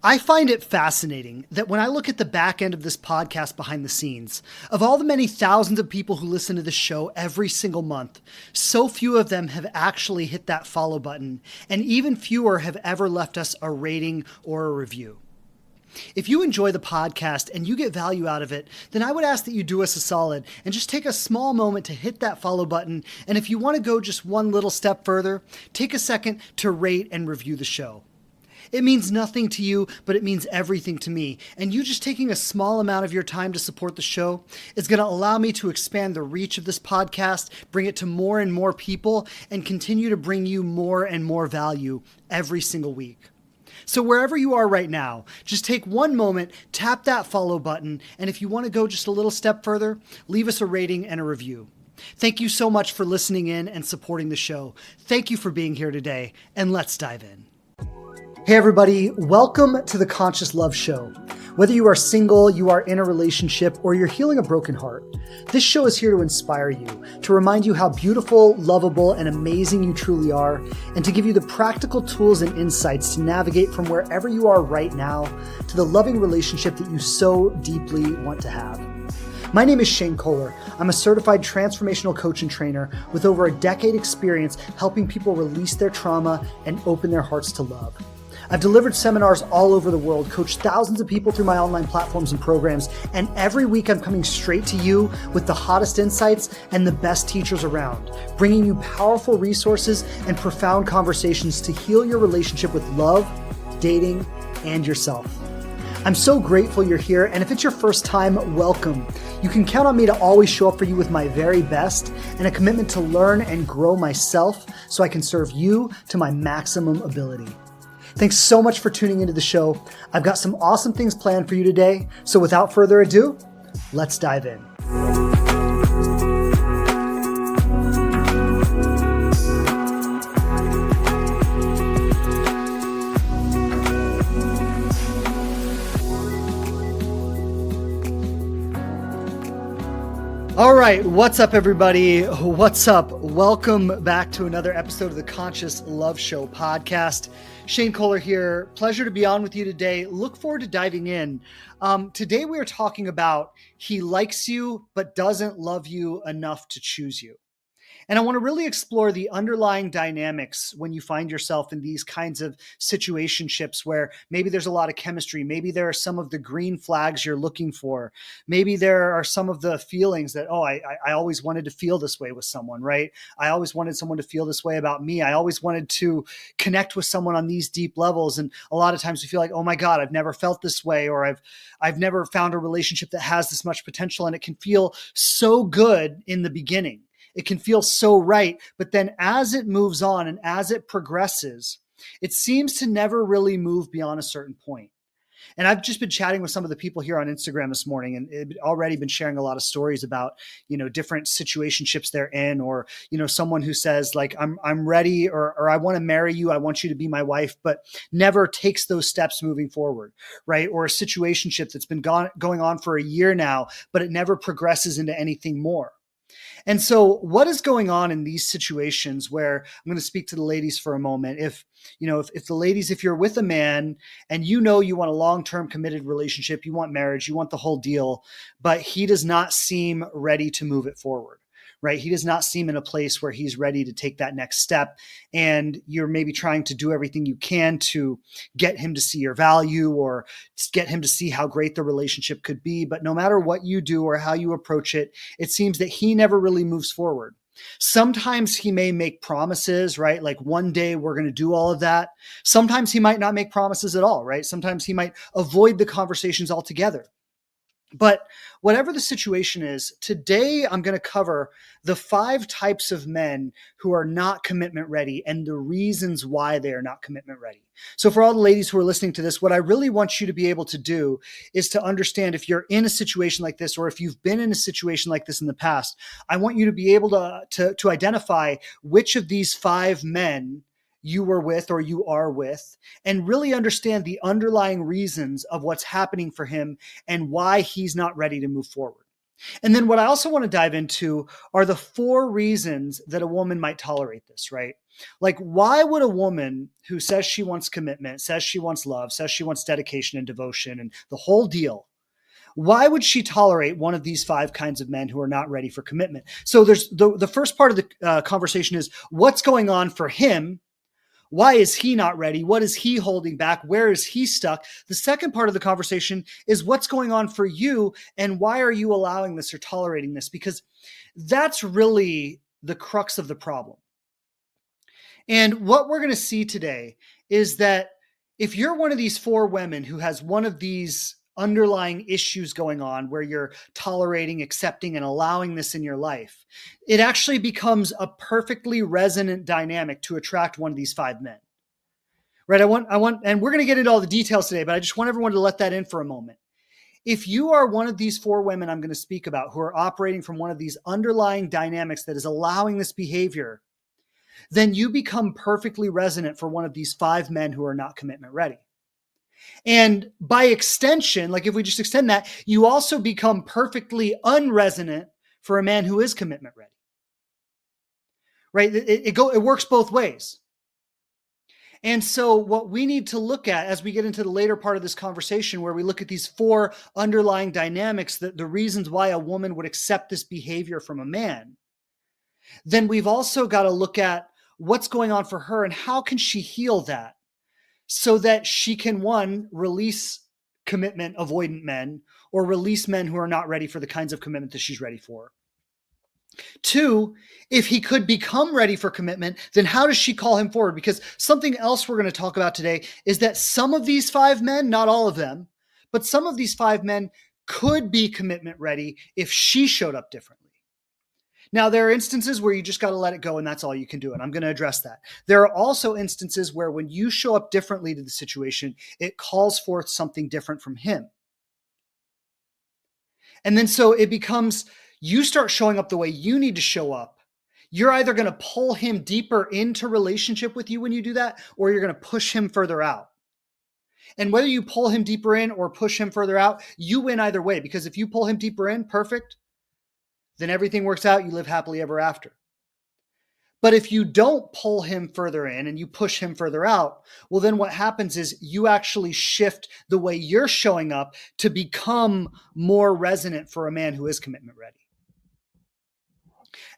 I find it fascinating that when I look at the back end of this podcast behind the scenes, of all the many thousands of people who listen to this show every single month, so few of them have actually hit that follow button, and even fewer have ever left us a rating or a review. If you enjoy the podcast and you get value out of it, then I would ask that you do us a solid and just take a small moment to hit that follow button. And if you want to go just one little step further, take a second to rate and review the show. It means nothing to you, but it means everything to me. And you just taking a small amount of your time to support the show is going to allow me to expand the reach of this podcast, bring it to more and more people, and continue to bring you more and more value every single week. So wherever you are right now, just take one moment, tap that follow button, and if you want to go just a little step further, leave us a rating and a review. Thank you so much for listening in and supporting the show. Thank you for being here today, and let's dive in. Hey everybody, welcome to the Conscious Love Show. Whether you are single, you are in a relationship, or you're healing a broken heart, this show is here to inspire you, to remind you how beautiful, lovable, and amazing you truly are, and to give you the practical tools and insights to navigate from wherever you are right now to the loving relationship that you so deeply want to have. My name is Shane Kohler. I'm a certified transformational coach and trainer with over a decade experience helping people release their trauma and open their hearts to love. I've delivered seminars all over the world, coached thousands of people through my online platforms and programs, and every week I'm coming straight to you with the hottest insights and the best teachers around, bringing you powerful resources and profound conversations to heal your relationship with love, dating, and yourself. I'm so grateful you're here, and if it's your first time, welcome. You can count on me to always show up for you with my very best and a commitment to learn and grow myself so I can serve you to my maximum ability. Thanks so much for tuning into the show. I've got some awesome things planned for you today. So without further ado, let's dive in. All right, what's up, everybody? What's up? Welcome back to another episode of the Conscious Love Show podcast. Shane Kohler here. Pleasure to be on with you today. Look forward to diving in. Today we are talking about he likes you but doesn't love you enough to choose you. And I want to really explore the underlying dynamics when you find yourself in these kinds of situationships where maybe there's a lot of chemistry. Maybe there are some of the green flags you're looking for. Maybe there are some of the feelings that, I always wanted to feel this way with someone, right? I always wanted someone to feel this way about me. I always wanted to connect with someone on these deep levels. And a lot of times we feel like, oh my God, I've never felt this way, or I've never found a relationship that has this much potential. And it can feel so good in the beginning. It can feel so right. But then as it moves on and as it progresses, it seems to never really move beyond a certain point. And I've just been chatting with some of the people here on Instagram this morning, and already been sharing a lot of stories about, different situationships they're in, or, someone who says like, I'm ready, or I want to marry you. I want you to be my wife, but never takes those steps moving forward. Right. Or a situationship that's been going on for a year now, but it never progresses into anything more. And so what is going on in these situations where I'm going to speak to the ladies for a moment. If you're with a man and you want a long-term committed relationship, you want marriage, you want the whole deal, but he does not seem ready to move it forward. Right? He does not seem in a place where he's ready to take that next step. And you're maybe trying to do everything you can to get him to see your value or get him to see how great the relationship could be. But no matter what you do or how you approach it, it seems that he never really moves forward. Sometimes he may make promises, right? Like one day we're going to do all of that. Sometimes he might not make promises at all, right? Sometimes he might avoid the conversations altogether. But whatever the situation is, today I'm going to cover the 5 types of men who are not commitment ready and the reasons why they are not commitment ready. So for all the ladies who are listening to this, what I really want you to be able to do is to understand if you're in a situation like this, or if you've been in a situation like this in the past, I want you to be able to identify which of these 5 men you were with or you are with, and really understand the underlying reasons of what's happening for him and why he's not ready to move forward. And then what I also want to dive into are the 4 reasons that a woman might tolerate this, right? Like, why would a woman who says she wants commitment, says she wants love, says she wants dedication and devotion and the whole deal, why would she tolerate one of these 5 kinds of men who are not ready for commitment? So there's the first part of the conversation is what's going on for him. Why is he not ready? What is he holding back? Where is he stuck? The second part of the conversation is what's going on for you and why are you allowing this or tolerating this? Because that's really the crux of the problem. And what we're going to see today is that if you're one of these 4 women who has one of these underlying issues going on where you're tolerating, accepting, and allowing this in your life, it actually becomes a perfectly resonant dynamic to attract one of these 5 men. Right? And we're going to get into all the details today, but I just want everyone to let that in for a moment. If you are one of these 4 women I'm going to speak about who are operating from one of these underlying dynamics that is allowing this behavior, then you become perfectly resonant for one of these 5 men who are not commitment ready. And by extension, like if we just extend that, you also become perfectly unresonant for a man who is commitment ready. Right? It works both ways. And so what we need to look at as we get into the later part of this conversation, where we look at these 4 underlying dynamics, that the reasons why a woman would accept this behavior from a man, then we've also got to look at what's going on for her and how can she heal that so that she can, 1, release commitment avoidant men or release men who are not ready for the kinds of commitment that she's ready for. 2, if he could become ready for commitment, then how does she call him forward? Because something else we're going to talk about today is that some of these 5 men, not all of them, but some of these 5 men could be commitment ready if she showed up differently. Now, there are instances where you just got to let it go and that's all you can do. And I'm going to address that. There are also instances where when you show up differently to the situation, it calls forth something different from him. And then so it becomes, you start showing up the way you need to show up. You're either going to pull him deeper into relationship with you when you do that, or you're going to push him further out. And whether you pull him deeper in or push him further out, you win either way. Because if you pull him deeper in, perfect, then everything works out. You live happily ever after. But if you don't pull him further in and you push him further out, well, then what happens is you actually shift the way you're showing up to become more resonant for a man who is commitment ready.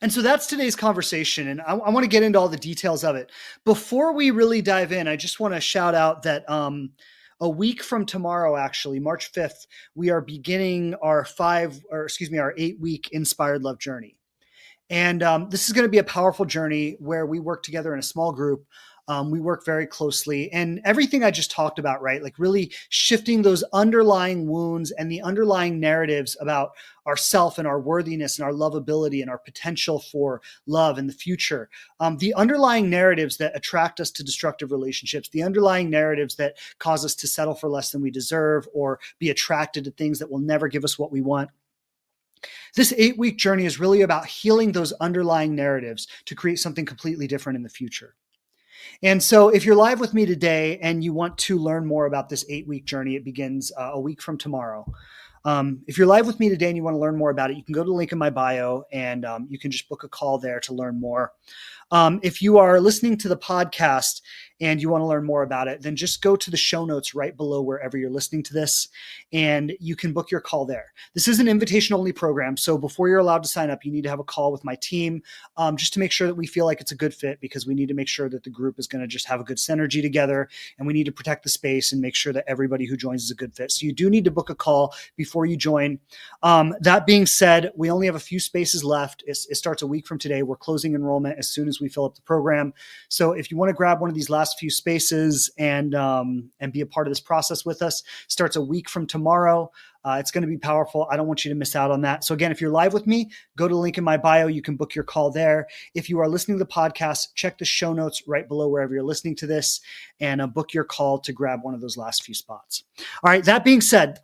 And so that's today's conversation. And I want to get into all the details of it. Before we really dive in, I just want to shout out that a week from tomorrow, actually, March 5th, we are beginning our 8-week Inspired Love journey. And this is going to be a powerful journey where we work together in a small group. We work very closely, and everything I just talked about, right? Like really shifting those underlying wounds and the underlying narratives about ourself and our worthiness and our lovability and our potential for love in the future. The underlying narratives that attract us to destructive relationships, the underlying narratives that cause us to settle for less than we deserve or be attracted to things that will never give us what we want. This 8-week journey is really about healing those underlying narratives to create something completely different in the future. And so if you're live with me today and you want to learn more about this 8-week journey, it begins a week from tomorrow. If you're live with me today and you want to learn more about it, you can go to the link in my bio and you can just book a call there to learn more. If you are listening to the podcast and you want to learn more about it, then just go to the show notes right below wherever you're listening to this, and you can book your call there. This is an invitation-only program, so before you're allowed to sign up, you need to have a call with my team just to make sure that we feel like it's a good fit, because we need to make sure that the group is going to just have a good synergy together, and we need to protect the space and make sure that everybody who joins is a good fit. So you do need to book a call before you join. That being said, we only have a few spaces left. It starts a week from today. We're closing enrollment as soon as we fill up the program. So if you want to grab one of these last few spaces and be a part of this process with us, starts a week from tomorrow. It's going to be powerful. I don't want you to miss out on that. So again, if you're live with me, go to the link in my bio. You can book your call there. If you are listening to the podcast, check the show notes right below wherever you're listening to this and book your call to grab one of those last few spots. All right. That being said,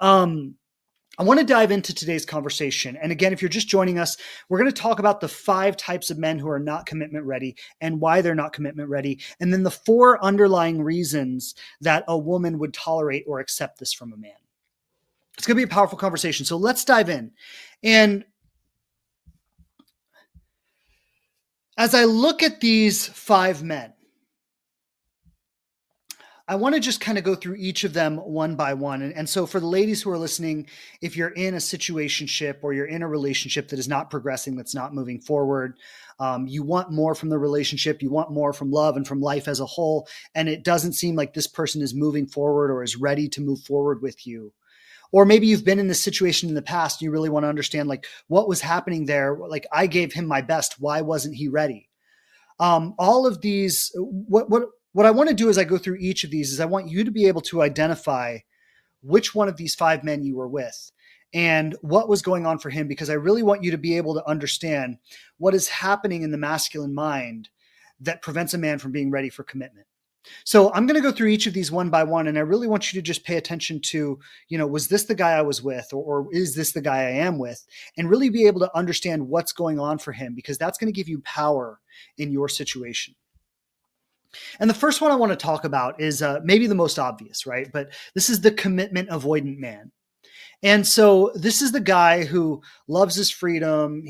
I want to dive into today's conversation. And again, if you're just joining us, we're going to talk about the 5 types of men who are not commitment ready and why they're not commitment ready. And then the 4 underlying reasons that a woman would tolerate or accept this from a man. It's going to be a powerful conversation. So let's dive in. And as I look at these 5 men, I want to just kind of go through each of them one by one. And so for the ladies who are listening, if you're in a situationship or you're in a relationship that is not progressing, that's not moving forward, you want more from the relationship, you want more from love and from life as a whole, and it doesn't seem like this person is moving forward or is ready to move forward with you. Or maybe you've been in this situation in the past and you really want to understand like what was happening there. Like I gave him my best. Why wasn't he ready? All of these, what I want to do as I go through each of these is I want you to be able to identify which one of these 5 men you were with and what was going on for him, because I really want you to be able to understand what is happening in the masculine mind that prevents a man from being ready for commitment. So I'm going to go through each of these one by one, and I really want you to just pay attention to, was this the guy I was with, or is this the guy I am with, and really be able to understand what's going on for him, because that's going to give you power in your situation. And the first one I want to talk about is maybe the most obvious, right? But this is the commitment avoidant man. And so this is the guy who loves his freedom.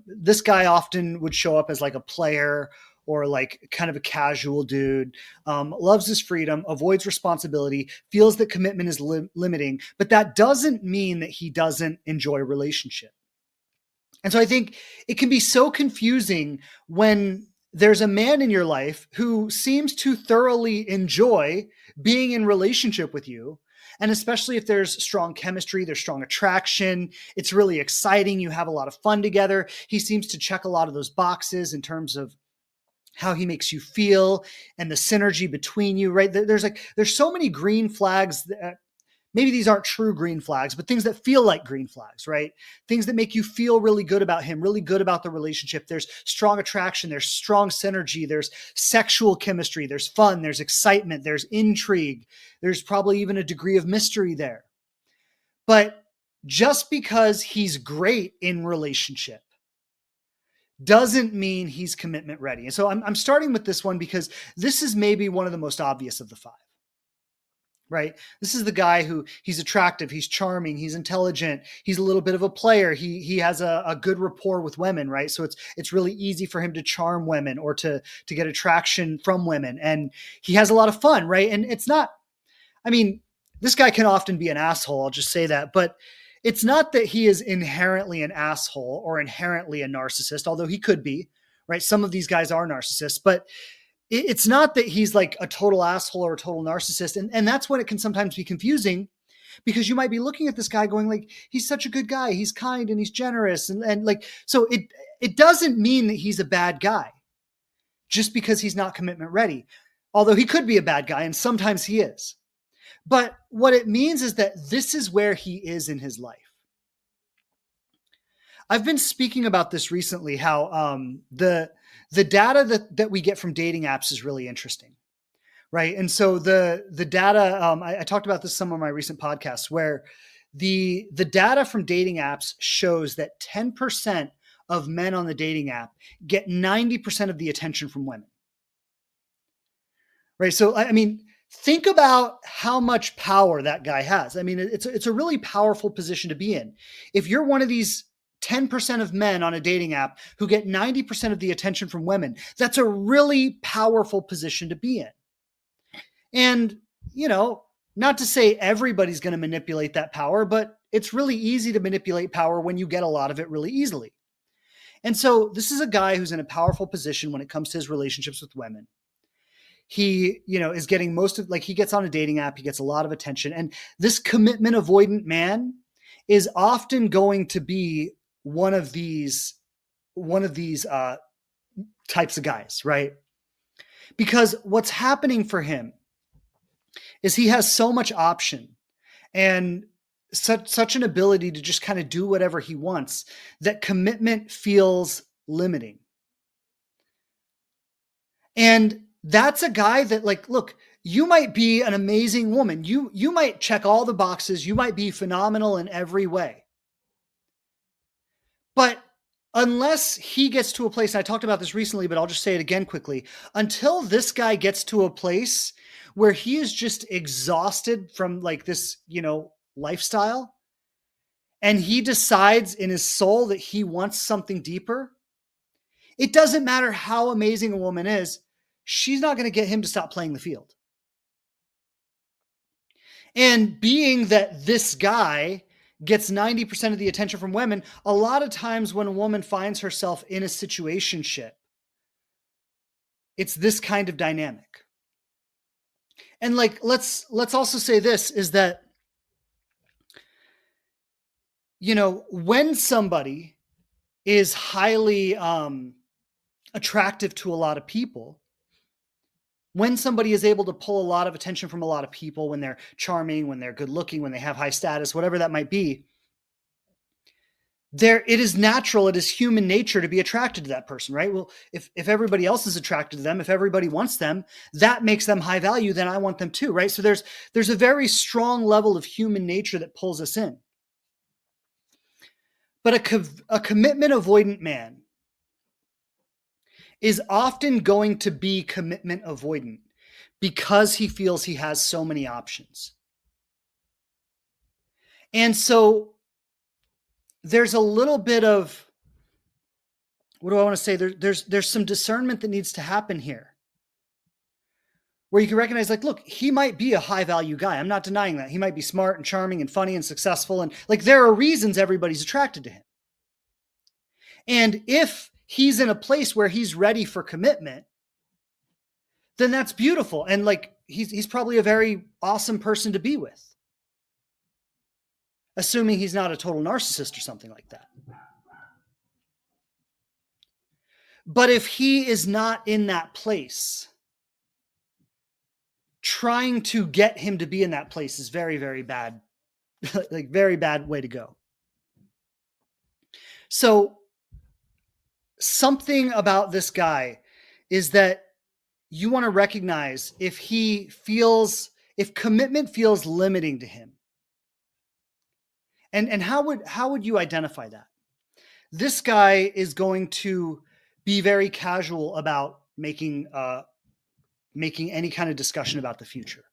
This guy often would show up as like a player or like kind of a casual dude, loves his freedom, avoids responsibility, feels that commitment is limiting, but that doesn't mean that he doesn't enjoy a relationship. And so I think it can be so confusing when there's a man in your life who seems to thoroughly enjoy being in relationship with you. And especially if there's strong chemistry, there's strong attraction, it's really exciting, you have a lot of fun together. He seems to check a lot of those boxes in terms of how he makes you feel and the synergy between you, right? There's so many green flags that maybe these aren't true green flags, but things that feel like green flags, right? Things that make you feel really good about him, really good about the relationship. There's strong attraction, there's strong synergy, there's sexual chemistry, there's fun, there's excitement, there's intrigue, there's probably even a degree of mystery there. But just because he's great in relationship doesn't mean he's commitment ready. And so I'm starting with this one because this is maybe one of the most obvious of the 5, right? This is the guy who he's attractive, he's charming, he's intelligent, he's a little bit of a player. He has a good rapport with women, right? So it's really easy for him to charm women or to get attraction from women. And he has a lot of fun, right? And it's not, this guy can often be an asshole, I'll just say that, but it's not that he is inherently an asshole or inherently a narcissist, although he could be, right? Some of these guys are narcissists, but it's not that he's like a total asshole or a total narcissist. And that's when it can sometimes be confusing, because you might be looking at this guy going like, he's such a good guy, he's kind and he's generous. And like, so it doesn't mean that he's a bad guy just because he's not commitment ready, although he could be a bad guy and sometimes he is. But what it means is that this is where he is in his life. I've been speaking about this recently, how the data that we get from dating apps is really interesting, right? And so the data, I talked about this in some of my recent podcasts, where the data from dating apps shows that 10% of men on the dating app get 90% of the attention from women, right? So, think about how much power that guy has. It's a really powerful position to be in. If you're one of these 10% of men on a dating app who get 90% of the attention from women, that's a really powerful position to be in. And, not to say everybody's going to manipulate that power, but it's really easy to manipulate power when you get a lot of it really easily. And so this is a guy who's in a powerful position when it comes to his relationships with women. He, is getting he gets on a dating app, he gets a lot of attention. And this commitment avoidant man is often going to be one of these types of guys, right? Because what's happening for him is he has so much option and such an ability to just kind of do whatever he wants that commitment feels limiting. And that's a guy that, like, look, you might be an amazing woman. You might check all the boxes. You might be phenomenal in every way. But unless he gets to a place, and I talked about this recently, but I'll just say it again quickly, until this guy gets to a place where he is just exhausted from like this, lifestyle, and he decides in his soul that he wants something deeper, it doesn't matter how amazing a woman is, she's not going to get him to stop playing the field. And being that this guy gets 90% of the attention from women, a lot of times when a woman finds herself in a situationship, it's this kind of dynamic. And like, let's also say this is that, when somebody is highly attractive to a lot of people, when somebody is able to pull a lot of attention from a lot of people, when they're charming, when they're good looking, when they have high status, whatever that might be, it is natural, it is human nature to be attracted to that person, right? Well, if everybody else is attracted to them, if everybody wants them, that makes them high value, then I want them too, right? So there's a very strong level of human nature that pulls us in. But a commitment avoidant man is often going to be commitment avoidant because he feels he has so many options. And so there's a little bit of, what do I want to say? There's some discernment that needs to happen here, where you can recognize, like, look, he might be a high value guy. I'm not denying that. He might be smart and charming and funny and successful. And like, there are reasons everybody's attracted to him. And if he's in a place where he's ready for commitment, then that's beautiful. And like, he's probably a very awesome person to be with, assuming he's not a total narcissist or something like that. But if he is not in that place, trying to get him to be in that place is very, very bad, like very bad way to go. So something about this guy is that you want to recognize if commitment feels limiting to him. And how would you identify that? This guy is going to be very casual about making any kind of discussion about the future.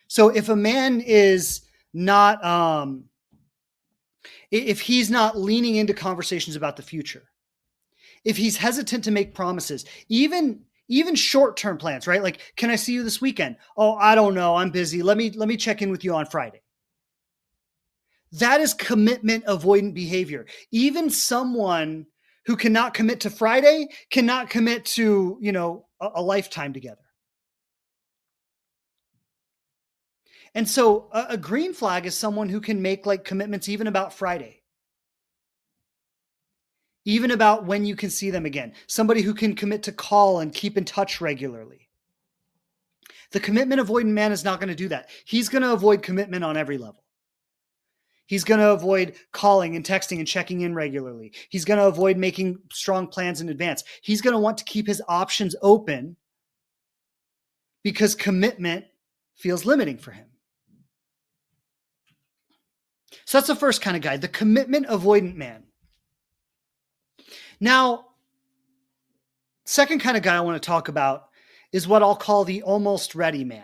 So if a man is not, if he's not leaning into conversations about the future, if he's hesitant to make promises, even short-term plans, right? Like, can I see you this weekend? Oh, I don't know. I'm busy. Let me check in with you on Friday. That is commitment avoidant behavior. Even someone who cannot commit to Friday cannot commit to, a lifetime together. And so a green flag is someone who can make like commitments even about Friday, even about when you can see them again. Somebody who can commit to call and keep in touch regularly. The commitment avoidant man is not going to do that. He's going to avoid commitment on every level. He's going to avoid calling and texting and checking in regularly. He's going to avoid making strong plans in advance. He's going to want to keep his options open because commitment feels limiting for him. So that's the first kind of guy, the commitment avoidant man. Now, second kind of guy I want to talk about is what I'll call the almost ready man.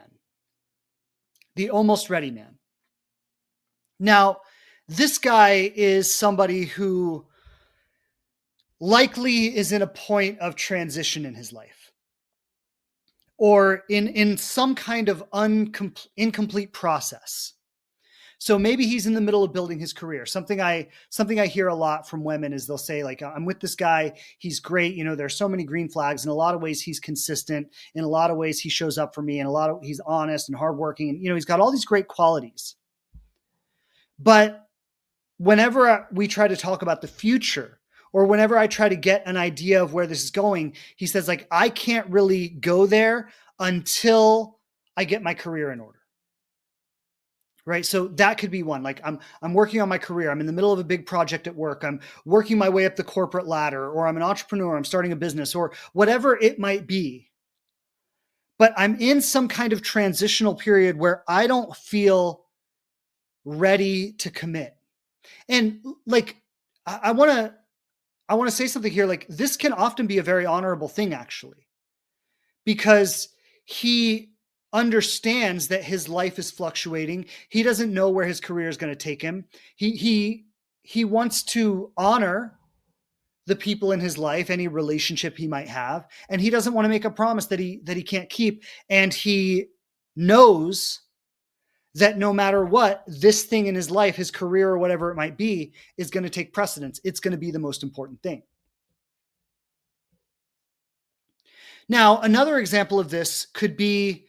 The almost ready man. Now, this guy is somebody who likely is in a point of transition in his life, or in some kind of incomplete process. So maybe he's in the middle of building his career. Something I hear a lot from women is they'll say, like, I'm with this guy. He's great. There's so many green flags. In a lot of ways, he's consistent. In a lot of ways, he shows up for me. In he's honest and hardworking. And, he's got all these great qualities. But whenever we try to talk about the future, or whenever I try to get an idea of where this is going, he says, like, I can't really go there until I get my career in order. Right. So that could be one. Like, I'm working on my career. I'm in the middle of a big project at work. I'm working my way up the corporate ladder, or I'm an entrepreneur. I'm starting a business, or whatever it might be. But I'm in some kind of transitional period where I don't feel ready to commit. And like, I want to say something here. Like, this can often be a very honorable thing, actually, because he understands that his life is fluctuating. He doesn't know where his career is going to take him. He wants to honor the people in his life, any relationship he might have, and he doesn't want to make a promise that he can't keep. And he knows that no matter what, this thing in his life, his career or whatever it might be, is going to take precedence. It's going to be the most important thing. Now, another example of this could be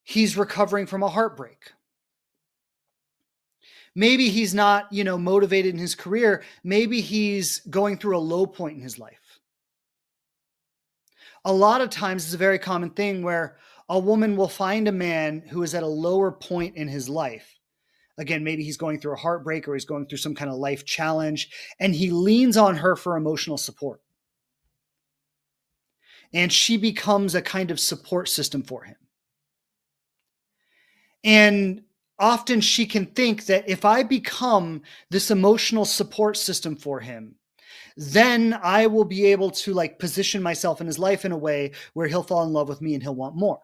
he's recovering from a heartbreak. Maybe he's not, motivated in his career. Maybe he's going through a low point in his life. A lot of times it's a very common thing where a woman will find a man who is at a lower point in his life. Again, maybe he's going through a heartbreak or he's going through some kind of life challenge, and he leans on her for emotional support. And she becomes a kind of support system for him. And often she can think that if I become this emotional support system for him, then I will be able to position myself in his life in a way where he'll fall in love with me and he'll want more.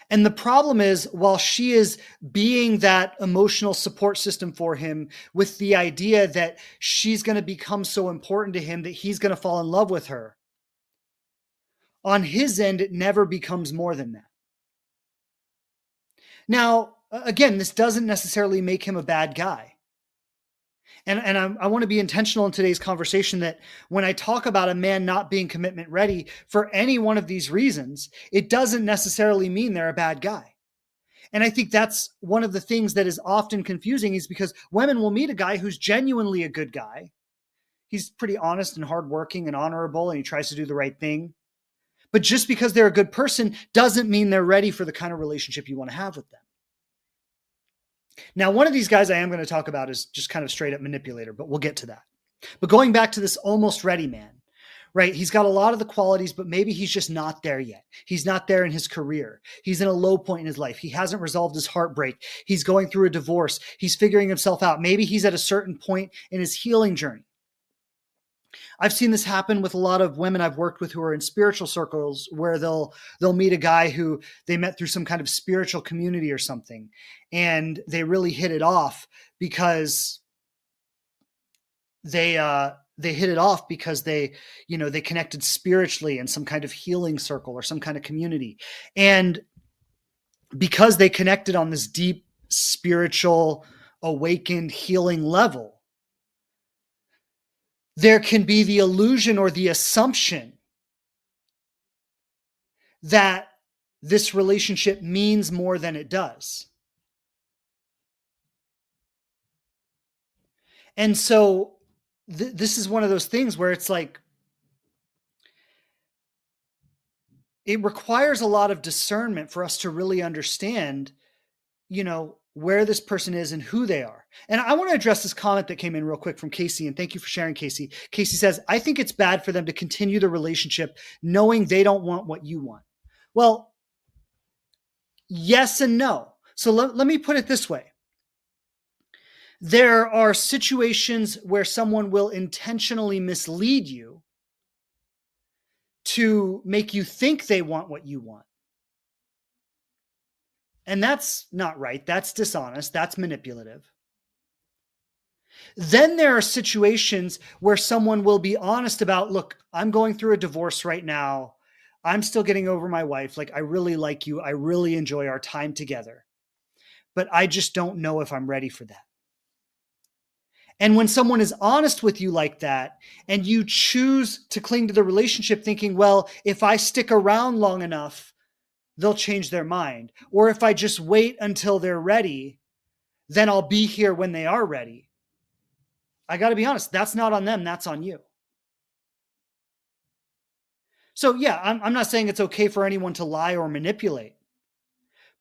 And the problem is, while she is being that emotional support system for him with the idea that she's going to become so important to him that he's going to fall in love with her, on his end, it never becomes more than that. Now, again, this doesn't necessarily make him a bad guy. And I want to be intentional in today's conversation that when I talk about a man not being commitment ready for any one of these reasons, it doesn't necessarily mean they're a bad guy. And I think that's one of the things that is often confusing, is because women will meet a guy who's genuinely a good guy. He's pretty honest and hardworking and honorable, and he tries to do the right thing. But just because they're a good person doesn't mean they're ready for the kind of relationship you want to have with them. Now, one of these guys I am going to talk about is just kind of straight up manipulator, but we'll get to that. But going back to this almost ready man, right? He's got a lot of the qualities, but maybe he's just not there yet. He's not there in his career. He's in a low point in his life. He hasn't resolved his heartbreak. He's going through a divorce. He's figuring himself out. Maybe he's at a certain point in his healing journey. I've seen this happen with a lot of women I've worked with who are in spiritual circles, where they'll meet a guy who they met through some kind of spiritual community or something, and they really hit it off because they hit it off because they connected spiritually in some kind of healing circle or some kind of community. And because they connected on this deep spiritual, awakened, healing level, there can be the illusion or the assumption that this relationship means more than it does. And so this is one of those things where it's like, it requires a lot of discernment for us to really understand, where this person is and who they are. And I want to address this comment that came in real quick from Casey, and thank you for sharing, Casey. Casey says, I think it's bad for them to continue the relationship knowing they don't want what you want. Well, yes and no. So let me put it this way. There are situations where someone will intentionally mislead you to make you think they want what you want. And that's not right. That's dishonest. That's manipulative. Then there are situations where someone will be honest about, look, I'm going through a divorce right now. I'm still getting over my wife. I really like you. I really enjoy our time together. But I just don't know if I'm ready for that. And when someone is honest with you like that, and you choose to cling to the relationship thinking, well, if I stick around long enough, they'll change their mind. Or if I just wait until they're ready, then I'll be here when they are ready. I got to be honest, that's not on them, that's on you. So yeah, I'm not saying it's okay for anyone to lie or manipulate,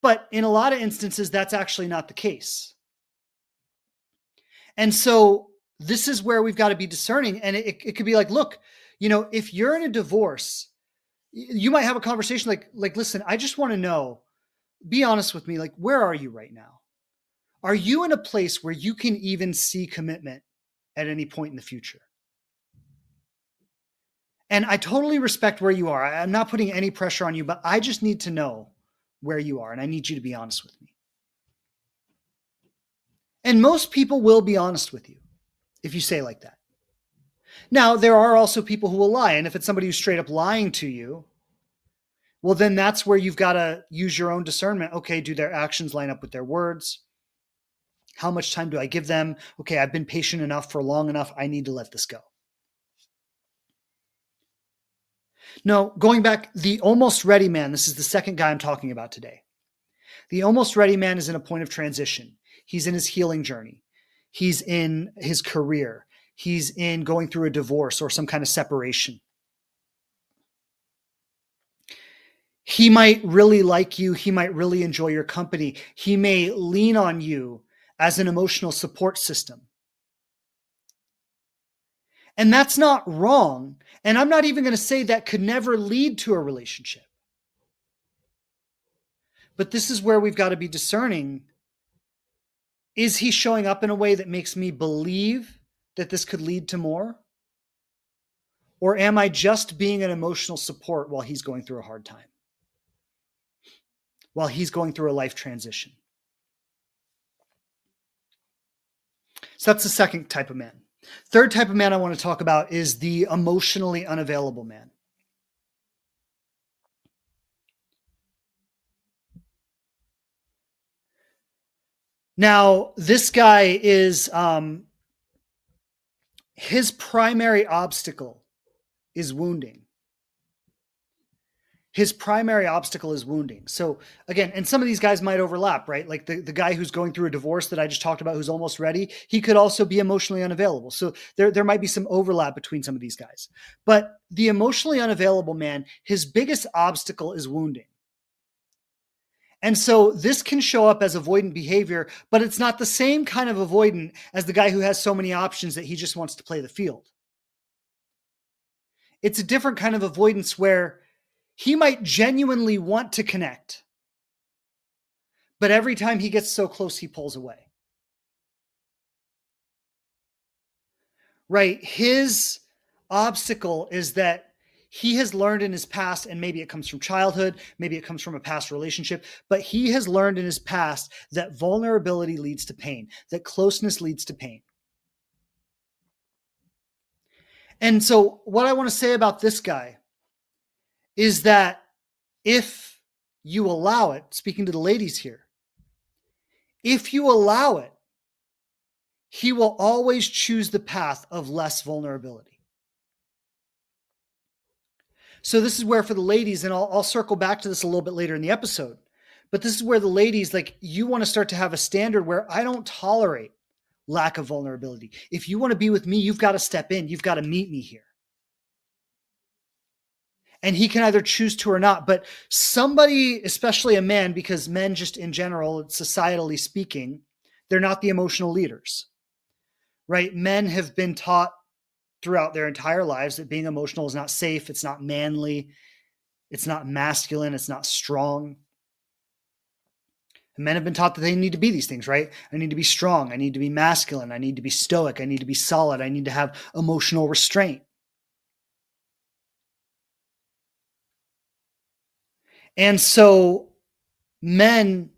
but in a lot of instances, that's actually not the case. And so this is where we've got to be discerning. And it could be like, look, if you're in a divorce, you might have a conversation like, listen, I just want to know, be honest with me. Where are you right now? Are you in a place where you can even see commitment at any point in the future? And I totally respect where you are. I'm not putting any pressure on you, but I just need to know where you are, and I need you to be honest with me. And most people will be honest with you if you say like that. Now, there are also people who will lie, and if it's somebody who's straight up lying to you, well, then that's where you've got to use your own discernment. Okay, do their actions line up with their words? How much time do I give them? Okay, I've been patient enough for long enough. I need to let this go. No, going back, the almost ready man, this is the second guy I'm talking about today. The almost ready man is in a point of transition. He's in his healing journey. He's in his career. He's in going through a divorce or some kind of separation. He might really like you. He might really enjoy your company. He may lean on you as an emotional support system. And that's not wrong. And I'm not even going to say that could never lead to a relationship. But this is where we've got to be discerning. Is he showing up in a way that makes me believe that this could lead to more? Or am I just being an emotional support while he's going through a hard time? While he's going through a life transition? So that's the second type of man. Third type of man I want to talk about is the emotionally unavailable man. Now, this guy is, his primary obstacle is wounding. His primary obstacle is wounding. So again, and some of these guys might overlap, right? Like the guy who's going through a divorce that I just talked about, who's almost ready, he could also be emotionally unavailable. So there might be some overlap between some of these guys. But the emotionally unavailable man, his biggest obstacle is wounding. And so this can show up as avoidant behavior, but it's not the same kind of avoidant as the guy who has so many options that he just wants to play the field. It's a different kind of avoidance where he might genuinely want to connect, but every time he gets so close, he pulls away. Right? His obstacle is that he has learned in his past, and maybe it comes from childhood, maybe it comes from a past relationship, but he has learned in his past that vulnerability leads to pain, that closeness leads to pain. And so what I want to say about this guy is that if you allow it, speaking to the ladies here, if you allow it, he will always choose the path of less vulnerability. So this is where for the ladies, and I'll circle back to this a little bit later in the episode, but this is where the ladies, like, you want to start to have a standard where I don't tolerate lack of vulnerability. If you want to be with me, you've got to step in. You've got to meet me here. And he can either choose to or not. But somebody, especially a man, because men just in general, societally speaking, they're not the emotional leaders, right? Men have been taught throughout their entire lives that being emotional is not safe. It's not manly. It's not masculine. It's not strong. And men have been taught that they need to be these things, right? I need to be strong. I need to be masculine. I need to be stoic. I need to be solid. I need to have emotional restraint. And so men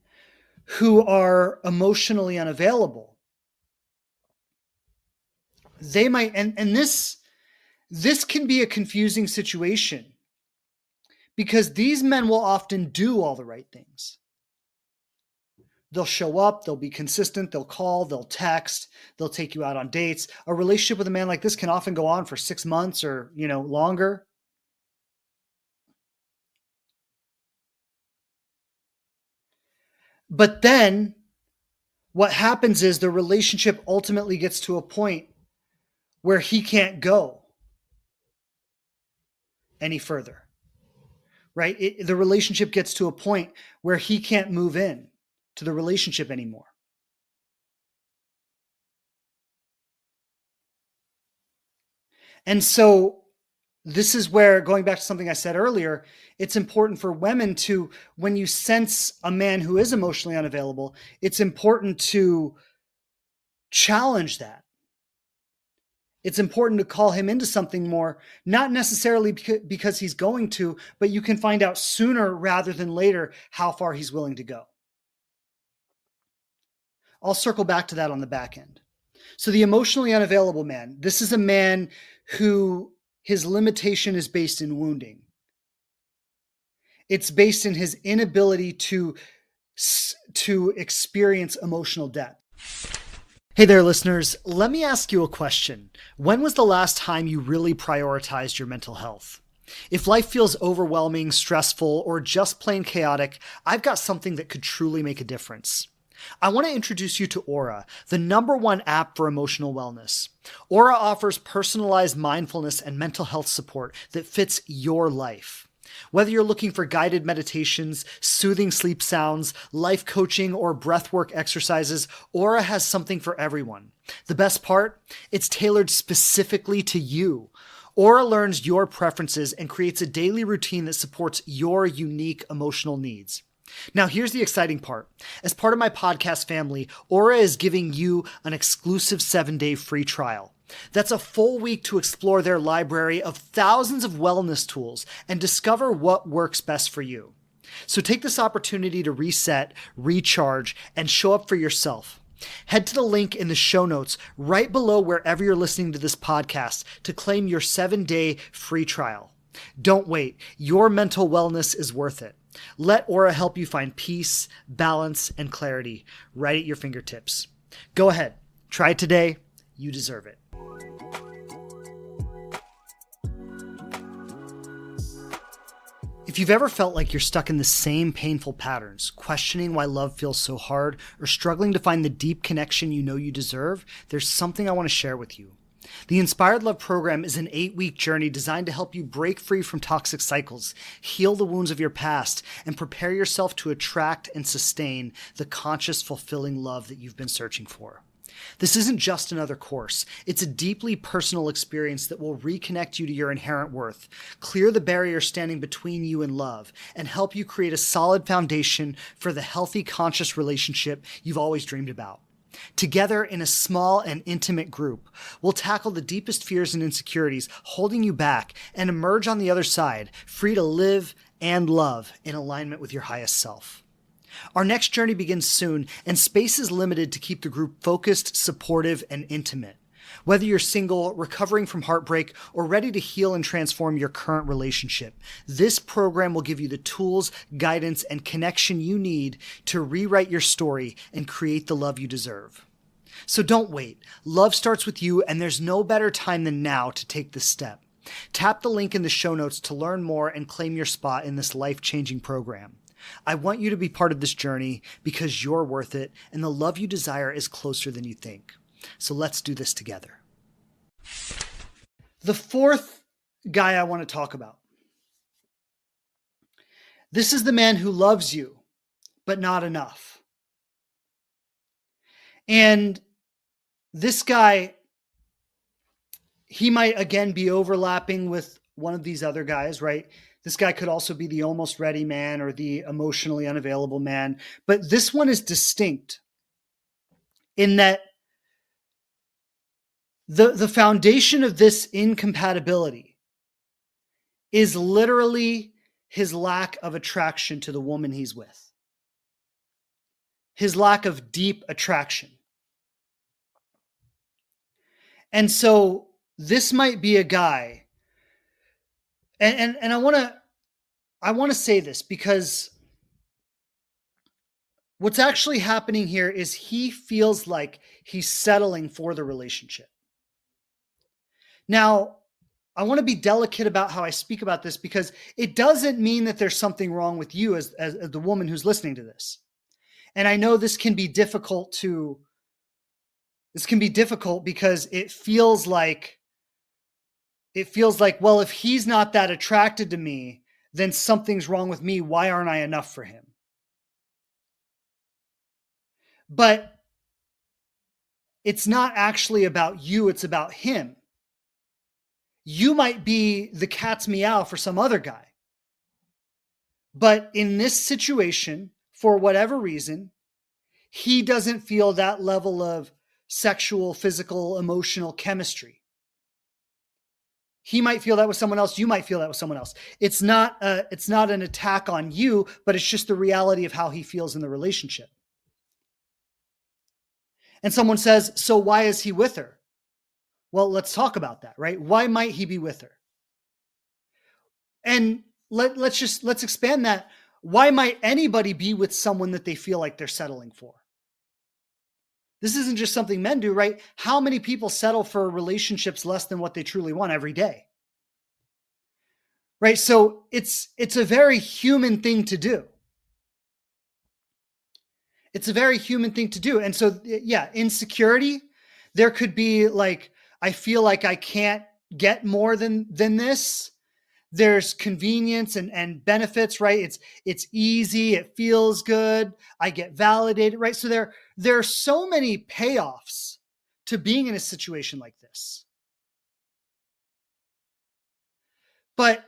who are emotionally unavailable, they might, and this can be a confusing situation because these men will often do all the right things. They'll show up, they'll be consistent, they'll call, they'll text, they'll take you out on dates. A relationship with a man like this can often go on for 6 months or, longer. But then what happens is the relationship ultimately gets to a point where he can't go any further, right? The relationship gets to a point where he can't move in to the relationship anymore. And so this is where, going back to something I said earlier, it's important for women to, when you sense a man who is emotionally unavailable, it's important to challenge that It's important to call him into something more, not necessarily because he's going to, but you can find out sooner rather than later how far he's willing to go. I'll circle back to that on the back end. So the emotionally unavailable man, this is a man who his limitation is based in wounding. It's based in his inability to experience emotional depth. Hey there, listeners. Let me ask you a question. When was the last time you really prioritized your mental health? If life feels overwhelming, stressful, or just plain chaotic, I've got something that could truly make a difference. I want to introduce you to Aura, the #1 app for emotional wellness. Aura offers personalized mindfulness and mental health support that fits your life. Whether you're looking for guided meditations, soothing sleep sounds, life coaching, or breathwork exercises, Aura has something for everyone. The best part? It's tailored specifically to you. Aura learns your preferences and creates a daily routine that supports your unique emotional needs. Now, here's the exciting part. As part of my podcast family, Aura is giving you an exclusive 7-day free trial. That's a full week to explore their library of thousands of wellness tools and discover what works best for you. So take this opportunity to reset, recharge, and show up for yourself. Head to the link in the show notes right below wherever you're listening to this podcast to claim your 7-day free trial. Don't wait. Your mental wellness is worth it. Let Aura help you find peace, balance, and clarity right at your fingertips. Go ahead. Try it today. You deserve it. If you've ever felt like you're stuck in the same painful patterns, questioning why love feels so hard, or struggling to find the deep connection you know you deserve, there's something I want to share with you. The Inspired Love program is an 8-week journey designed to help you break free from toxic cycles, heal the wounds of your past, and prepare yourself to attract and sustain the conscious, fulfilling love that you've been searching for. This isn't just another course. It's a deeply personal experience that will reconnect you to your inherent worth, clear the barrier standing between you and love, and help you create a solid foundation for the healthy, conscious relationship you've always dreamed about. Together in a small and intimate group, we'll tackle the deepest fears and insecurities holding you back and emerge on the other side, free to live and love in alignment with your highest self. Our next journey begins soon, and space is limited to keep the group focused, supportive, and intimate. Whether you're single, recovering from heartbreak, or ready to heal and transform your current relationship, this program will give you the tools, guidance, and connection you need to rewrite your story and create the love you deserve. So don't wait. Love starts with you, and there's no better time than now to take this step. Tap the link in the show notes to learn more and claim your spot in this life-changing program. I want you to be part of this journey because you're worth it, and the love you desire is closer than you think. So let's do this together. The fourth guy I want to talk about. This is the man who loves you, but not enough. And this guy, he might again be overlapping with one of these other guys, right? This guy could also be the almost ready man or the emotionally unavailable man. But this one is distinct in that the foundation of this incompatibility is literally his lack of attraction to the woman he's with. His lack of deep attraction. And so this might be a guy, and I want to say this because what's actually happening here is he feels like he's settling for the relationship. Now, I want to be delicate about how I speak about this because it doesn't mean that there's something wrong with you as the woman who's listening to this. And I know this can be difficult because it feels like, well, if he's not that attracted to me, then something's wrong with me. Why aren't I enough for him? But it's not actually about you. It's about him. You might be the cat's meow for some other guy. But in this situation, for whatever reason, he doesn't feel that level of sexual, physical, emotional chemistry. He might feel that with someone else. You might feel that with someone else. It's not an attack on you, but it's just the reality of how he feels in the relationship. And someone says, so why is he with her? Well, let's talk about that, right? Why might he be with her? And let's expand that. Why might anybody be with someone that they feel like they're settling for? This isn't just something men do, right? How many people settle for relationships less than what they truly want every day? Right? So it's a very human thing to do. It's a very human thing to do. And so, yeah, insecurity, there could be like, I feel like I can't get more than this. There's convenience and benefits, right? It's easy, it feels good, I get validated, right? So there are so many payoffs to being in a situation like this. But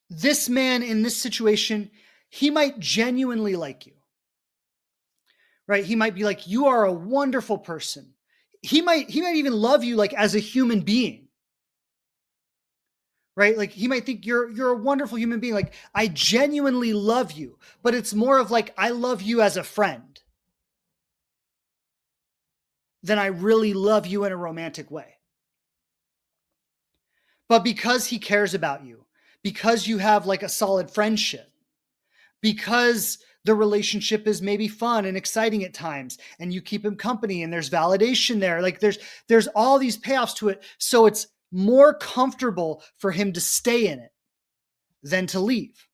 this man in this situation, he might genuinely like you. Right? He might be like, you are a wonderful person. He might even love you like as a human being. Right? Like he might think you're a wonderful human being. Like, I genuinely love you, but it's more of like, I love you as a friend than I really love you in a romantic way. But because he cares about you, because you have like a solid friendship, because the relationship is maybe fun and exciting at times and you keep him company and there's validation there, like there's all these payoffs to it, so it's more comfortable for him to stay in it than to leave.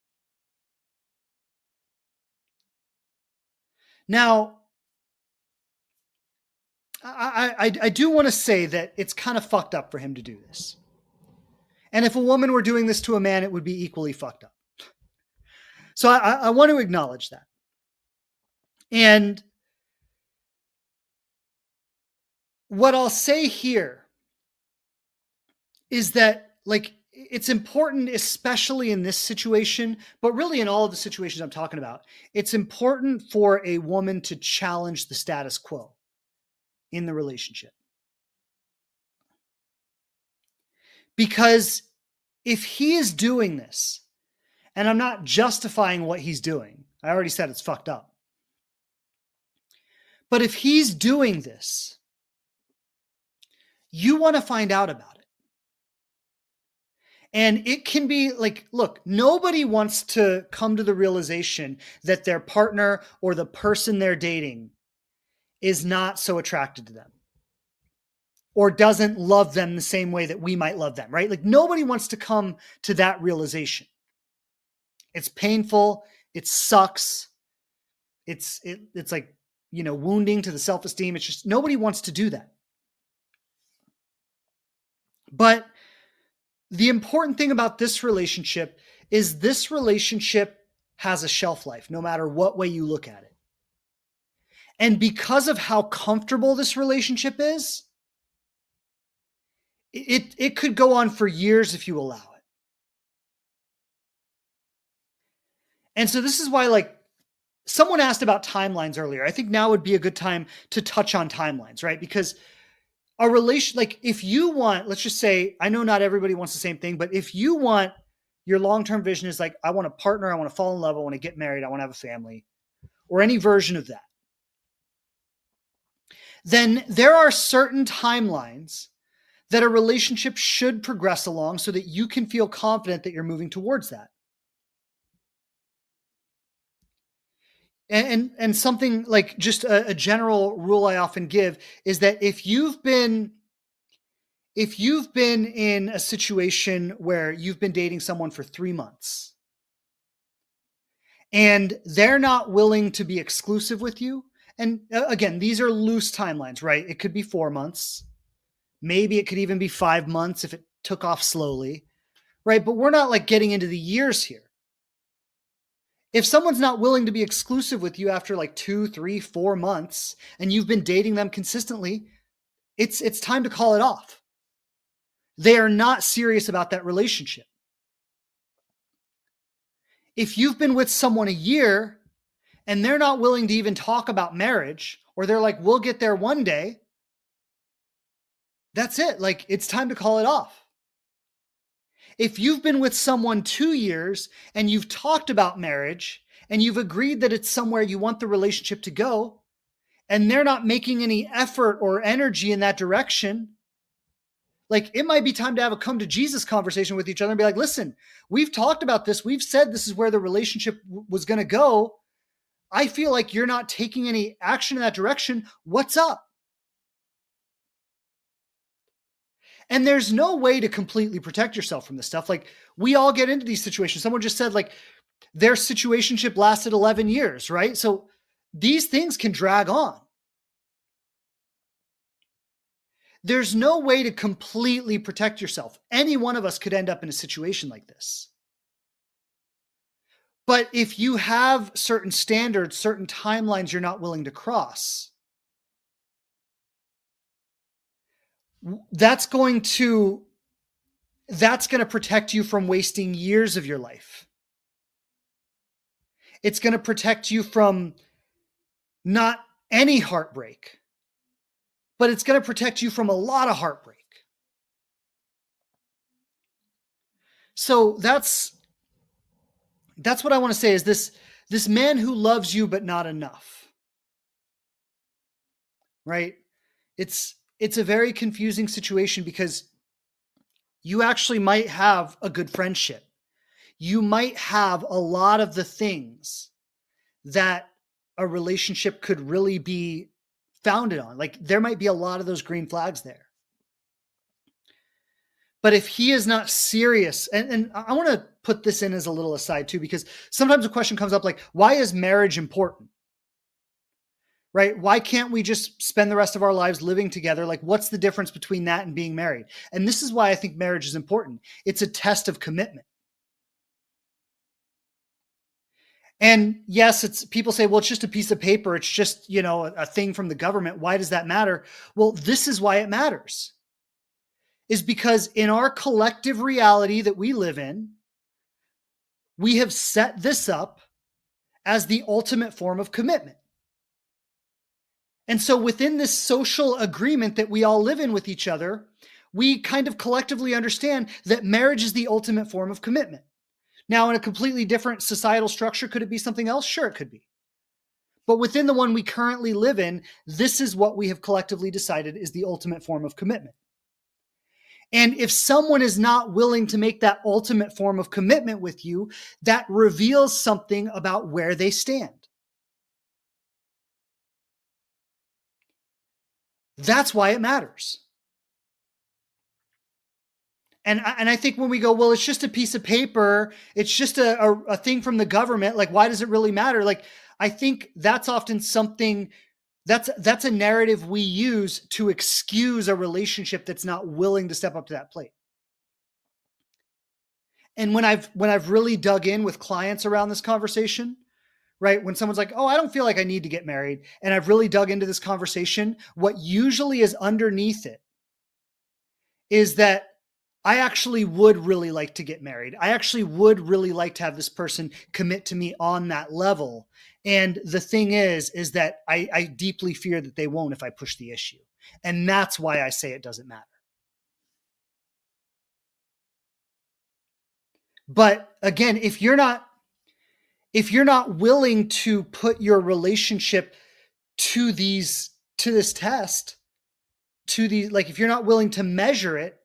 Now, I do want to say that it's kind of fucked up for him to do this. And if a woman were doing this to a man, it would be equally fucked up. So I want to acknowledge that. And what I'll say here is that, like, it's important, especially in this situation, but really in all of the situations I'm talking about, it's important for a woman to challenge the status quo in the relationship. Because if he is doing this, and I'm not justifying what he's doing, I already said it's fucked up. But if he's doing this, you want to find out about it. And it can be like, look, nobody wants to come to the realization that their partner or the person they're dating is not so attracted to them or doesn't love them the same way that we might love them, right? Like, nobody wants to come to that realization. It's painful. It sucks. It's like, wounding to the self-esteem. It's just, nobody wants to do that. But the important thing about this relationship is this relationship has a shelf life, no matter what way you look at it. And because of how comfortable this relationship is, it could go on for years if you allow it. And so this is why, like, someone asked about timelines earlier. I think now would be a good time to touch on timelines, right? Because a relation, like, if you want, let's just say, I know not everybody wants the same thing, but if you want, your long-term vision is like, I want a partner, I want to fall in love, I want to get married, I want to have a family, or any version of that, then there are certain timelines that a relationship should progress along so that you can feel confident that you're moving towards that. And something like, just a general rule I often give is that if you've been in a situation where you've been dating someone for 3 months and they're not willing to be exclusive with you, and again, these are loose timelines, right? It could be 4 months. Maybe it could even be 5 months if it took off slowly, right? But we're not like getting into the years here. If someone's not willing to be exclusive with you after like 2, 3, 4 months, and you've been dating them consistently, it's time to call it off. They are not serious about that relationship. If you've been with someone a year and they're not willing to even talk about marriage, or they're like, we'll get there one day, that's it. Like, it's time to call it off. If you've been with someone 2 years and you've talked about marriage and you've agreed that it's somewhere you want the relationship to go, and they're not making any effort or energy in that direction, like it might be time to have a come to Jesus conversation with each other and be like, listen, we've talked about this. We've said this is where the relationship was going to go. I feel like you're not taking any action in that direction. What's up? And there's no way to completely protect yourself from this stuff. Like we all get into these situations. Someone just said like their situationship lasted 11 years, right? So these things can drag on. There's no way to completely protect yourself. Any one of us could end up in a situation like this. But if you have certain standards, certain timelines you're not willing to cross, that's going to protect you from wasting years of your life. It's going to protect you from not any heartbreak, but it's going to protect you from a lot of heartbreak. So that's what I want to say is this man who loves you but not enough. Right? It's a very confusing situation because you actually might have a good friendship. You might have a lot of the things that a relationship could really be founded on. Like there might be a lot of those green flags there. But if he is not serious, and I want to put this in as a little aside too, because sometimes a question comes up like, why is marriage important? Right? Why can't we just spend the rest of our lives living together? Like, what's the difference between that and being married? And this is why I think marriage is important. It's a test of commitment. And yes, it's people say, well, it's just a piece of paper. It's just, a thing from the government. Why does that matter? Well, this is why it matters. Is because in our collective reality that we live in, we have set this up as the ultimate form of commitment. And so within this social agreement that we all live in with each other, we kind of collectively understand that marriage is the ultimate form of commitment. Now, in a completely different societal structure, could it be something else? Sure, it could be. But within the one we currently live in, this is what we have collectively decided is the ultimate form of commitment. And if someone is not willing to make that ultimate form of commitment with you, that reveals something about where they stand. That's why it matters. And I think when we go, well, it's just a piece of paper, it's just a thing from the government, like, why does it really matter? Like, I think that's often something that's a narrative we use to excuse a relationship that's not willing to step up to that plate. And when I've really dug in with clients around this conversation, right? When someone's like, oh, I don't feel like I need to get married. And I've really dug into this conversation, what usually is underneath it is that I actually would really like to get married. I actually would really like to have this person commit to me on that level. And the thing is that I deeply fear that they won't if I push the issue. And that's why I say it doesn't matter. But again, if you're not willing to put your relationship to this test, if you're not willing to measure it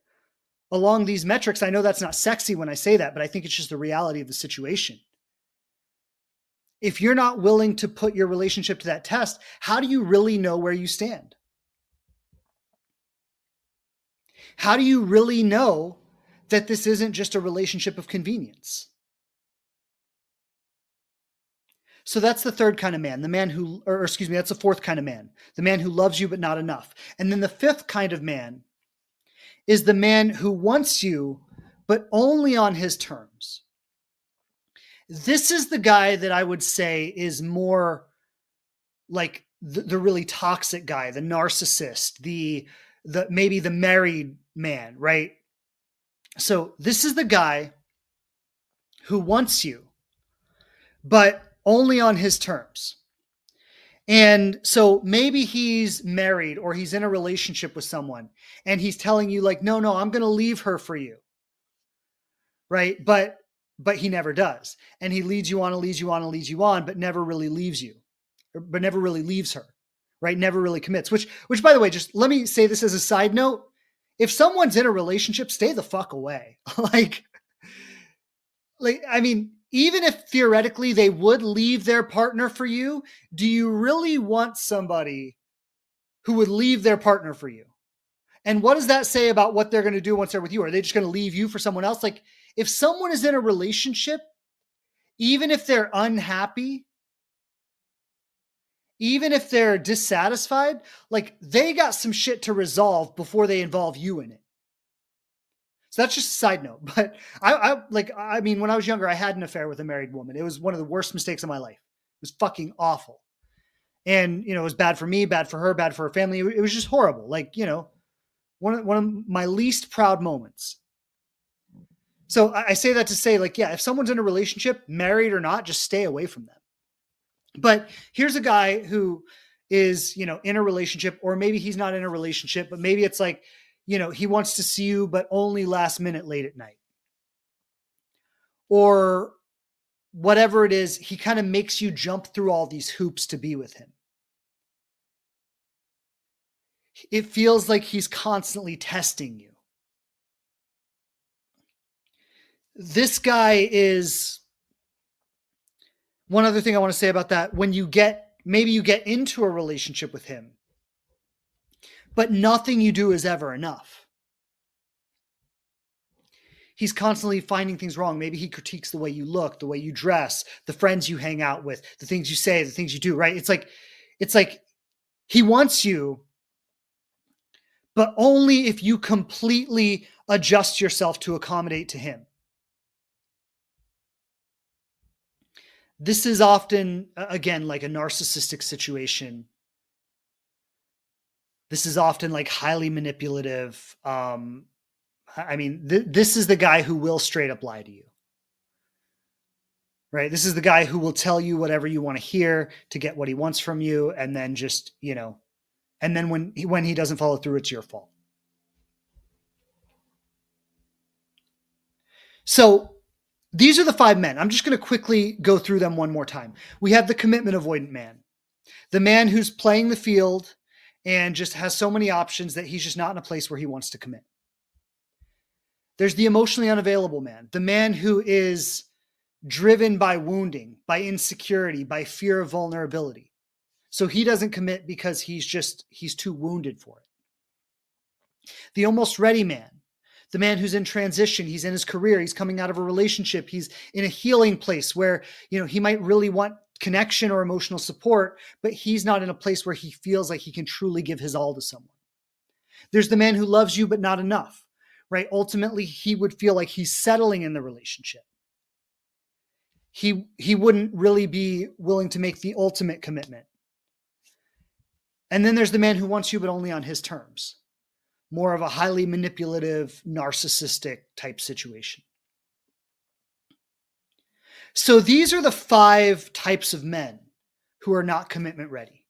along these metrics, I know that's not sexy when I say that, but I think it's just the reality of the situation. If you're not willing to put your relationship to that test, how do you really know where you stand? How do you really know that this isn't just a relationship of convenience? So that's the third kind of man, that's the fourth kind of man, the man who loves you but not enough. And then the fifth kind of man is the man who wants you, but only on his terms. This is the guy that I would say is more like the really toxic guy, the narcissist, the maybe the married man, right? So this is the guy who wants you, but only on his terms. And so maybe he's married or he's in a relationship with someone and he's telling you like, no, I'm going to leave her for you. right? But he never does. And he leads you on and leads you on and leads you on, but never really leaves you, but never really leaves her, right? Never really commits, which by the way, just let me say this as a side note. If someone's in a relationship, stay the fuck away. I mean, even if theoretically they would leave their partner for you, do you really want somebody who would leave their partner for you? And what does that say about what they're going to do once they're with you? Are they just going to leave you for someone else? Like, if someone is in a relationship, even if they're unhappy, even if they're dissatisfied, like, they got some shit to resolve before they involve you in it. So that's just a side note. But I mean, when I was younger, I had an affair with a married woman. It was one of the worst mistakes of my life. It was fucking awful. And, it was bad for me, bad for her, bad for her family. It was just horrible. Like, one of my least proud moments. So I say that to say, like, yeah, if someone's in a relationship, married or not, just stay away from them. But here's a guy who is, in a relationship, or maybe he's not in a relationship, but maybe it's like, he wants to see you, but only last minute late at night. Or whatever it is, he kind of makes you jump through all these hoops to be with him. It feels like he's constantly testing you. This guy is, one other thing I want to say about that, when maybe you get into a relationship with him, but nothing you do is ever enough. He's constantly finding things wrong. Maybe he critiques the way you look, the way you dress, the friends you hang out with, the things you say, the things you do, right? It's like he wants you, but only if you completely adjust yourself to accommodate to him. This is often, again, like a narcissistic situation. This is often like highly manipulative. This is the guy who will straight up lie to you, right? This is the guy who will tell you whatever you want to hear to get what he wants from you. And then just, and then when he doesn't follow through, it's your fault. So these are the 5 men. I'm just going to quickly go through them one more time. We have the commitment avoidant man, the man who's playing the field and just has so many options that he's just not in a place where he wants to commit. There's the emotionally unavailable man, the man who is driven by wounding, by insecurity, by fear of vulnerability. So he doesn't commit because he's too wounded for it. The almost ready man, the man who's in transition, he's in his career, he's coming out of a relationship, he's in a healing place where, he might really want connection or emotional support, but he's not in a place where he feels like he can truly give his all to someone. There's the man who loves you, but not enough, right? Ultimately, he would feel like he's settling in the relationship. He wouldn't really be willing to make the ultimate commitment. And then there's the man who wants you, but only on his terms. More of a highly manipulative, narcissistic type situation. So these are the 5 types of men who are not commitment ready.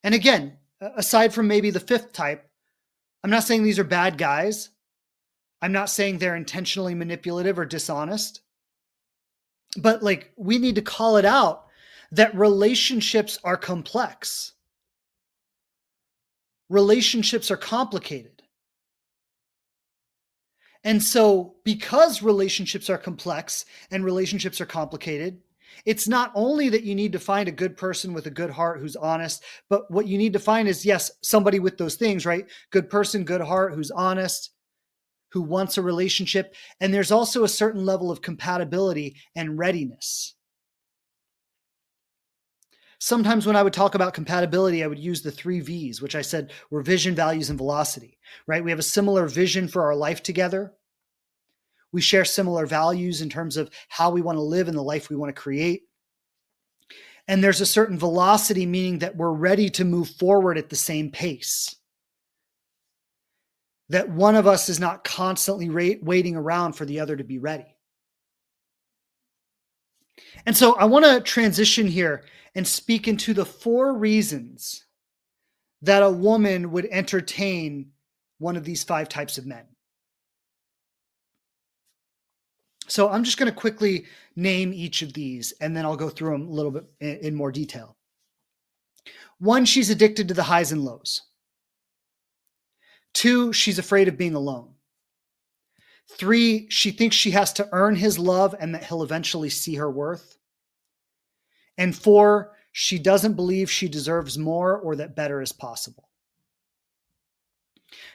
And again, aside from maybe the 5th type, I'm not saying these are bad guys. I'm not saying they're intentionally manipulative or dishonest. But we need to call it out that relationships are complex. Relationships are complicated. And so because relationships are complex and relationships are complicated, it's not only that you need to find a good person with a good heart who's honest, but what you need to find is, yes, somebody with those things, right? Good person, good heart, who's honest, who wants a relationship. And there's also a certain level of compatibility and readiness. Sometimes when I would talk about compatibility, I would use the 3 V's, which I said were vision, values, and velocity, right? We have a similar vision for our life together. We share similar values in terms of how we want to live and the life we want to create. And there's a certain velocity, meaning that we're ready to move forward at the same pace. That one of us is not constantly waiting around for the other to be ready. And so I want to transition here and speak into the 4 reasons that a woman would entertain one of these 5 types of men. So I'm just going to quickly name each of these, and then I'll go through them a little bit in more detail. One, she's addicted to the highs and lows. Two, she's afraid of being alone. Three, she thinks she has to earn his love and that he'll eventually see her worth. And four, she doesn't believe she deserves more or that better is possible.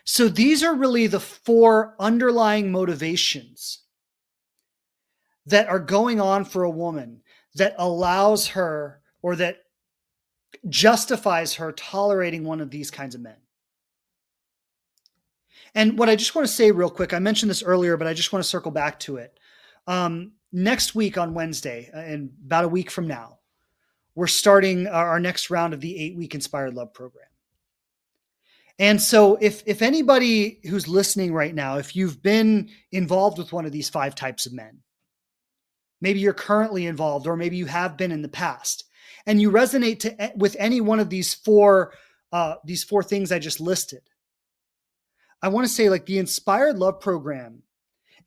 So these are really the four underlying motivations that are going on for a woman that allows her or that justifies her tolerating one of these kinds of men. And what I just want to say real quick, I mentioned this earlier, but I just want to circle back to it. Next week on Wednesday, and about a week from now, we're starting our next round of the 8-week Inspired Love program. And so if anybody who's listening right now, if you've been involved with one of these 5 types of men, maybe you're currently involved, or maybe you have been in the past, and you resonate with any one of these four things I just listed, I want to say, like, the Inspired Love program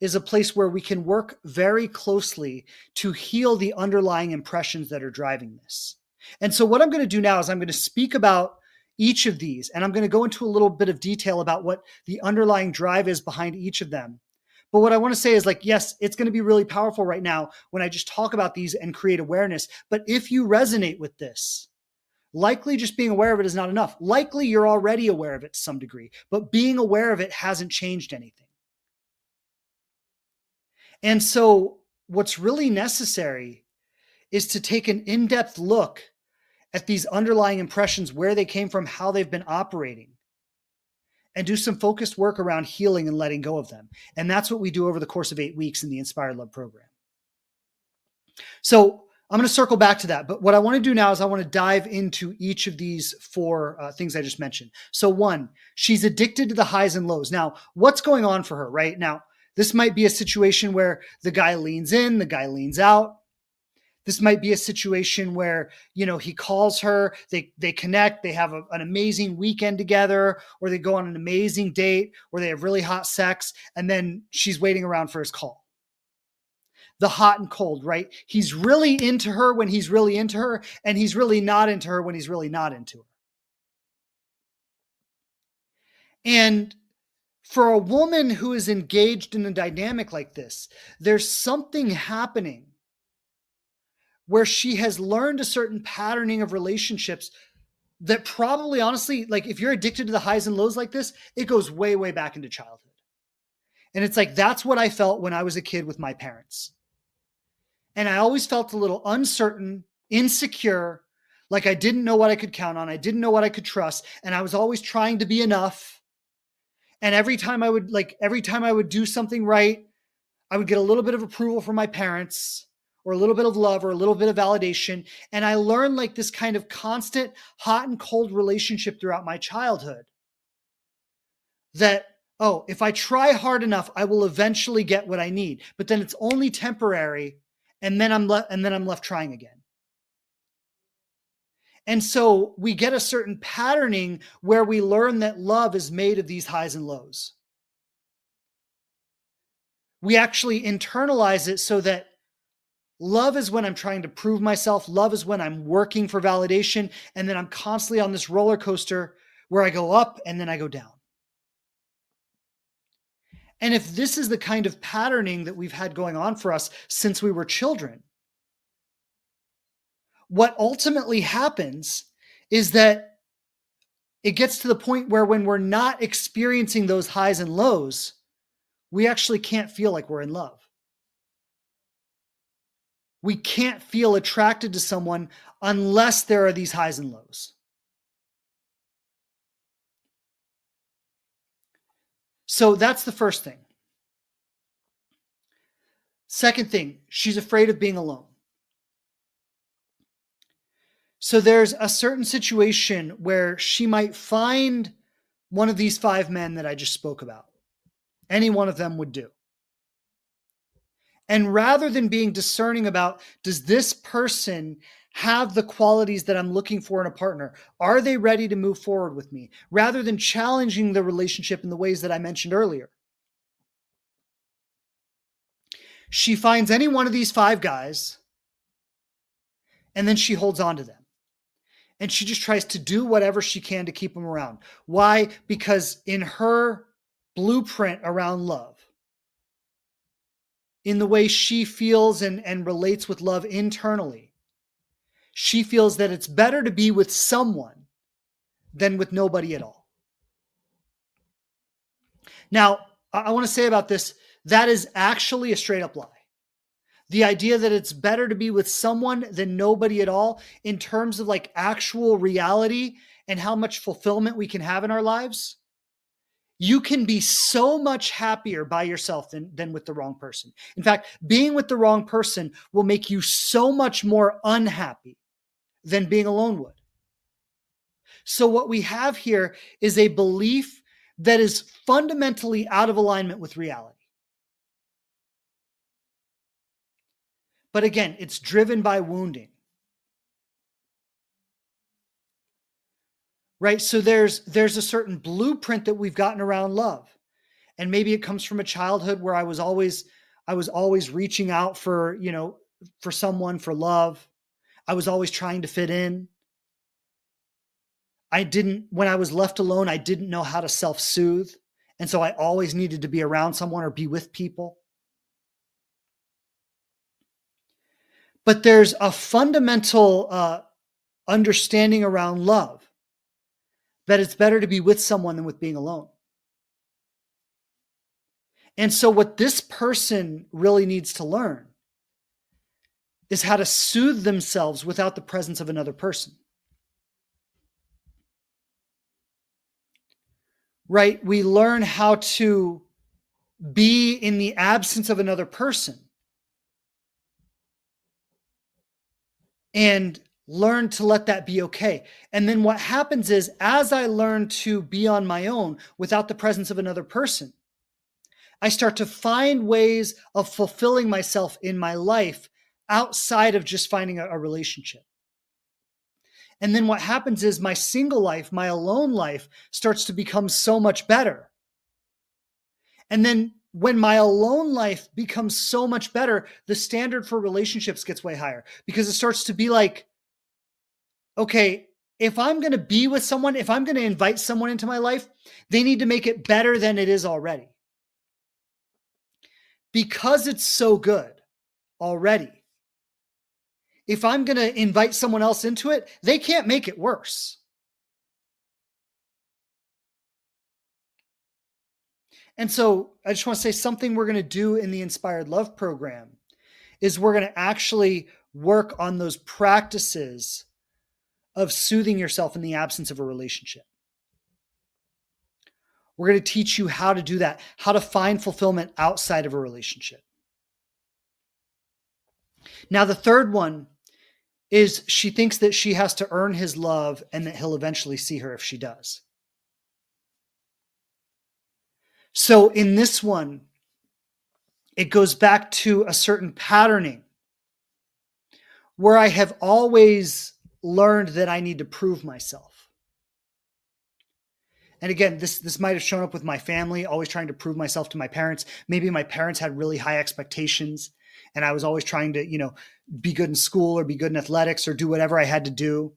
is a place where we can work very closely to heal the underlying impressions that are driving this. And so what I'm going to do now is I'm going to speak about each of these, and I'm going to go into a little bit of detail about what the underlying drive is behind each of them. But what I want to say is, like, yes, it's going to be really powerful right now when I just talk about these and create awareness. But if you resonate with this, likely just being aware of it is not enough. Likely you're already aware of it to some degree, but being aware of it hasn't changed anything. And so what's really necessary is to take an in-depth look at these underlying impressions, where they came from, how they've been operating, and do some focused work around healing and letting go of them. And that's what we do over the course of 8 weeks in the Inspired Love program. So I'm going to circle back to that. But what I want to do now is I want to dive into each of these 4 things I just mentioned. So 1, she's addicted to the highs and lows. Now, what's going on for her right now? This might be a situation where the guy leans in, the guy leans out. This might be a situation where, he calls her, they connect, they have an amazing weekend together, or they go on an amazing date, or they have really hot sex, and then she's waiting around for his call. The hot and cold, right? He's really into her when he's really into her, and he's really not into her when he's really not into her. And for a woman who is engaged in a dynamic like this, there's something happening where she has learned a certain patterning of relationships that probably, honestly, like, if you're addicted to the highs and lows like this, it goes way, way back into childhood. And it's like, that's what I felt when I was a kid with my parents. And I always felt a little uncertain, insecure, like I didn't know what I could count on. I didn't know what I could trust. And I was always trying to be enough. And every time I would do something right, I would get a little bit of approval from my parents, or a little bit of love, or a little bit of validation. And I learned, like, this kind of constant hot and cold relationship throughout my childhood, that, oh, if I try hard enough, I will eventually get what I need. But then it's only temporary, and then I'm left trying again. And so we get a certain patterning where we learn that love is made of these highs and lows. We actually internalize it so that love is when I'm trying to prove myself. Love is when I'm working for validation. And then I'm constantly on this roller coaster where I go up and then I go down. And if this is the kind of patterning that we've had going on for us since we were children, what ultimately happens is that it gets to the point where, when we're not experiencing those highs and lows, we actually can't feel like we're in love. We can't feel attracted to someone unless there are these highs and lows. So that's the first thing. Second thing, she's afraid of being alone. So there's a certain situation where she might find one of these 5 men that I just spoke about. Any one of them would do. And rather than being discerning about, does this person have the qualities that I'm looking for in a partner? Are they ready to move forward with me? Rather than challenging the relationship in the ways that I mentioned earlier, She finds any one of these five guys, and then she holds on to them. And she just tries to do whatever she can to keep them around. Why? Because in her blueprint around love, in the way she feels and relates with love internally, she feels that it's better to be with someone than with nobody at all. Now, I want to say about this, that is actually a straight up lie. The idea that it's better to be with someone than nobody at all, in terms of like actual reality and how much fulfillment we can have in our lives, you can be so much happier by yourself than with the wrong person. In fact, being with the wrong person will make you so much more unhappy than being alone would. So what we have here is a belief that is fundamentally out of alignment with reality. But again, it's driven by wounding. Right? So there's a certain blueprint that we've gotten around love. And maybe it comes from a childhood where I was always reaching out for, for someone, for love. I was always trying to fit in. When I was left alone, I didn't know how to self-soothe. And so I always needed to be around someone or be with people. But there's a fundamental understanding around love that it's better to be with someone than with being alone. And so what this person really needs to learn is how to soothe themselves without the presence of another person. Right? We learn how to be in the absence of another person and learn to let that be okay. And then what happens is, as I learn to be on my own without the presence of another person, I start to find ways of fulfilling myself in my life outside of just finding a relationship. And then what happens is my single life, my alone life, starts to become so much better. And then when my alone life becomes so much better, the standard for relationships gets way higher, because it starts to be like, okay, if I'm going to be with someone, if I'm going to invite someone into my life, they need to make it better than it is already. Because it's so good already. If I'm going to invite someone else into it, they can't make it worse. And so I just want to say, something we're going to do in the Inspired Love program is we're going to actually work on those practices of soothing yourself in the absence of a relationship. We're going to teach you how to do that, how to find fulfillment outside of a relationship. Now, the third one is she thinks that she has to earn his love and that he'll eventually see her if she does. So in this one, it goes back to a certain patterning where I have always learned that I need to prove myself. And again, this might have shown up with my family, always trying to prove myself to my parents. Maybe my parents had really high expectations and I was always trying to, be good in school or be good in athletics or do whatever I had to do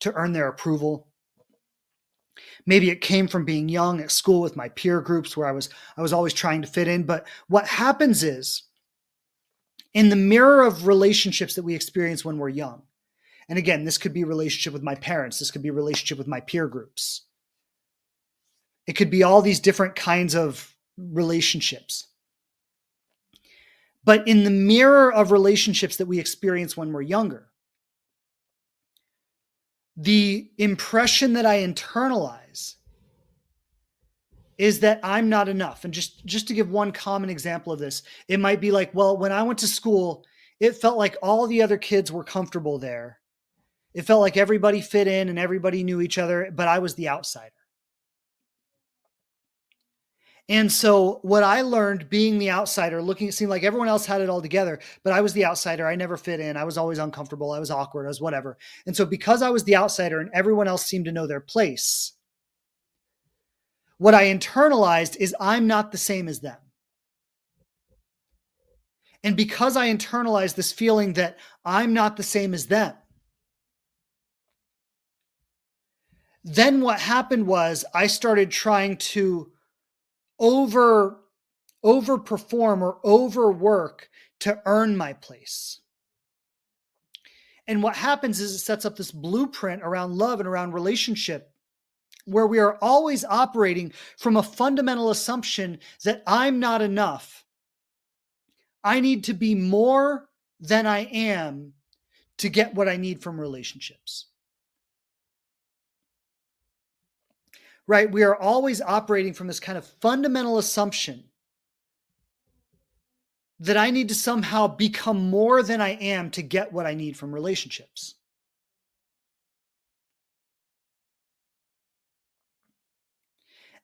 to earn their approval. Maybe it came from being young at school with my peer groups where I was always trying to fit in. But what happens is, in the mirror of relationships that we experience when we're young, and again, this could be a relationship with my parents, this could be a relationship with my peer groups. It could be all these different kinds of relationships. But in the mirror of relationships that we experience when we're younger, the impression that I internalize is that I'm not enough. And just to give one common example of this, it might be like, well, when I went to school, it felt like all the other kids were comfortable there. It felt like everybody fit in and everybody knew each other, but I was the outsider. And so what I learned being the outsider, it seemed like everyone else had it all together, but I was the outsider. I never fit in. I was always uncomfortable. I was awkward. I was whatever. And so because I was the outsider and everyone else seemed to know their place, what I internalized is I'm not the same as them. And because I internalized this feeling that I'm not the same as them, then what happened was I started trying to overperform or overwork to earn my place. And what happens is it sets up this blueprint around love and around relationship where we are always operating from a fundamental assumption that I'm not enough. I need to be more than I am to get what I need from relationships. Right? We are always operating from this kind of fundamental assumption that I need to somehow become more than I am to get what I need from relationships.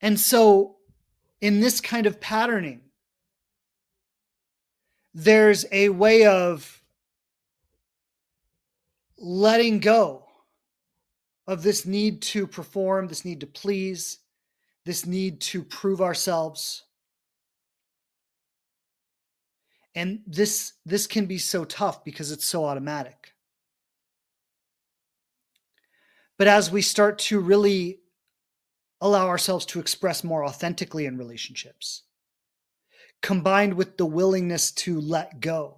And so, in this kind of patterning, there's a way of letting go of this need to perform, this need to please, this need to prove ourselves. And this can be so tough because it's so automatic. But as we start to really allow ourselves to express more authentically in relationships, combined with the willingness to let go,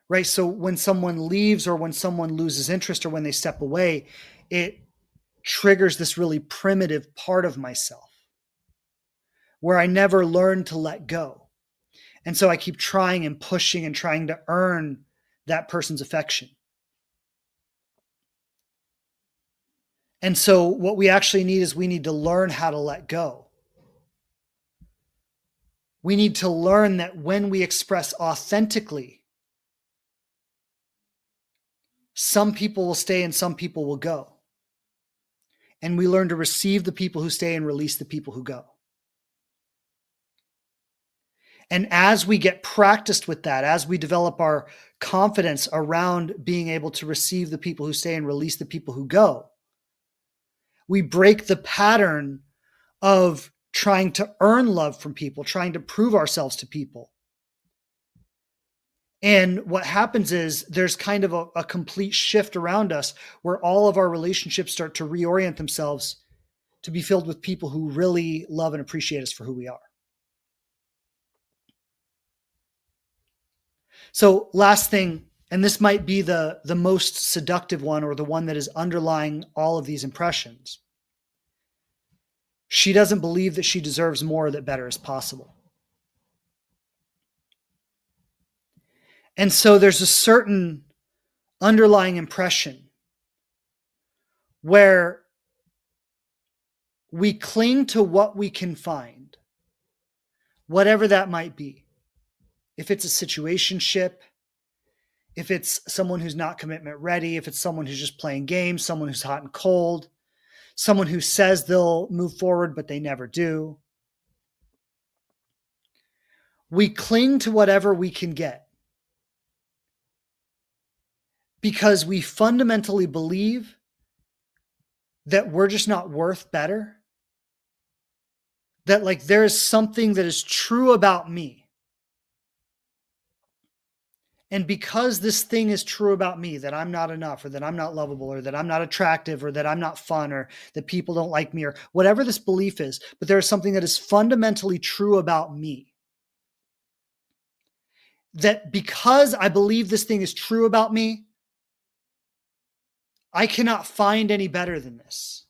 right? So when someone leaves or when someone loses interest or when they step away, it triggers this really primitive part of myself where I never learned to let go. And so I keep trying and pushing and trying to earn that person's affection. And so what we actually need is we need to learn how to let go. We need to learn that when we express authentically, some people will stay and some people will go. And we learn to receive the people who stay and release the people who go. And as we get practiced with that, as we develop our confidence around being able to receive the people who stay and release the people who go, we break the pattern of trying to earn love from people, trying to prove ourselves to people. And what happens is there's kind of a complete shift around us where all of our relationships start to reorient themselves to be filled with people who really love and appreciate us for who we are. So last thing, and this might be the most seductive one or the one that is underlying all of these impressions. She doesn't believe that she deserves more, that better is possible. And so there's a certain underlying impression where we cling to what we can find, whatever that might be. If it's a situationship, if it's someone who's not commitment ready, if it's someone who's just playing games, someone who's hot and cold, someone who says they'll move forward, but they never do. We cling to whatever we can get because we fundamentally believe that we're just not worth better. That like there is something that is true about me. And because this thing is true about me, that I'm not enough, or that I'm not lovable, or that I'm not attractive, or that I'm not fun, or that people don't like me, or whatever this belief is, but there is something that is fundamentally true about me. That because I believe this thing is true about me, I cannot find any better than this.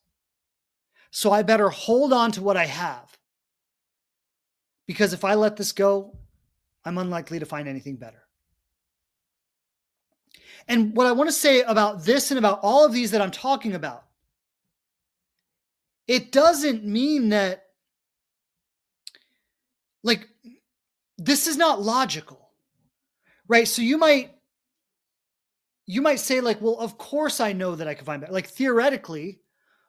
So I better hold on to what I have. Because if I let this go, I'm unlikely to find anything better. And what I want to say about this and about all of these that I'm talking about, it doesn't mean that, like, this is not logical, right? So you might say like, well, of course I know that I can find better. Like theoretically,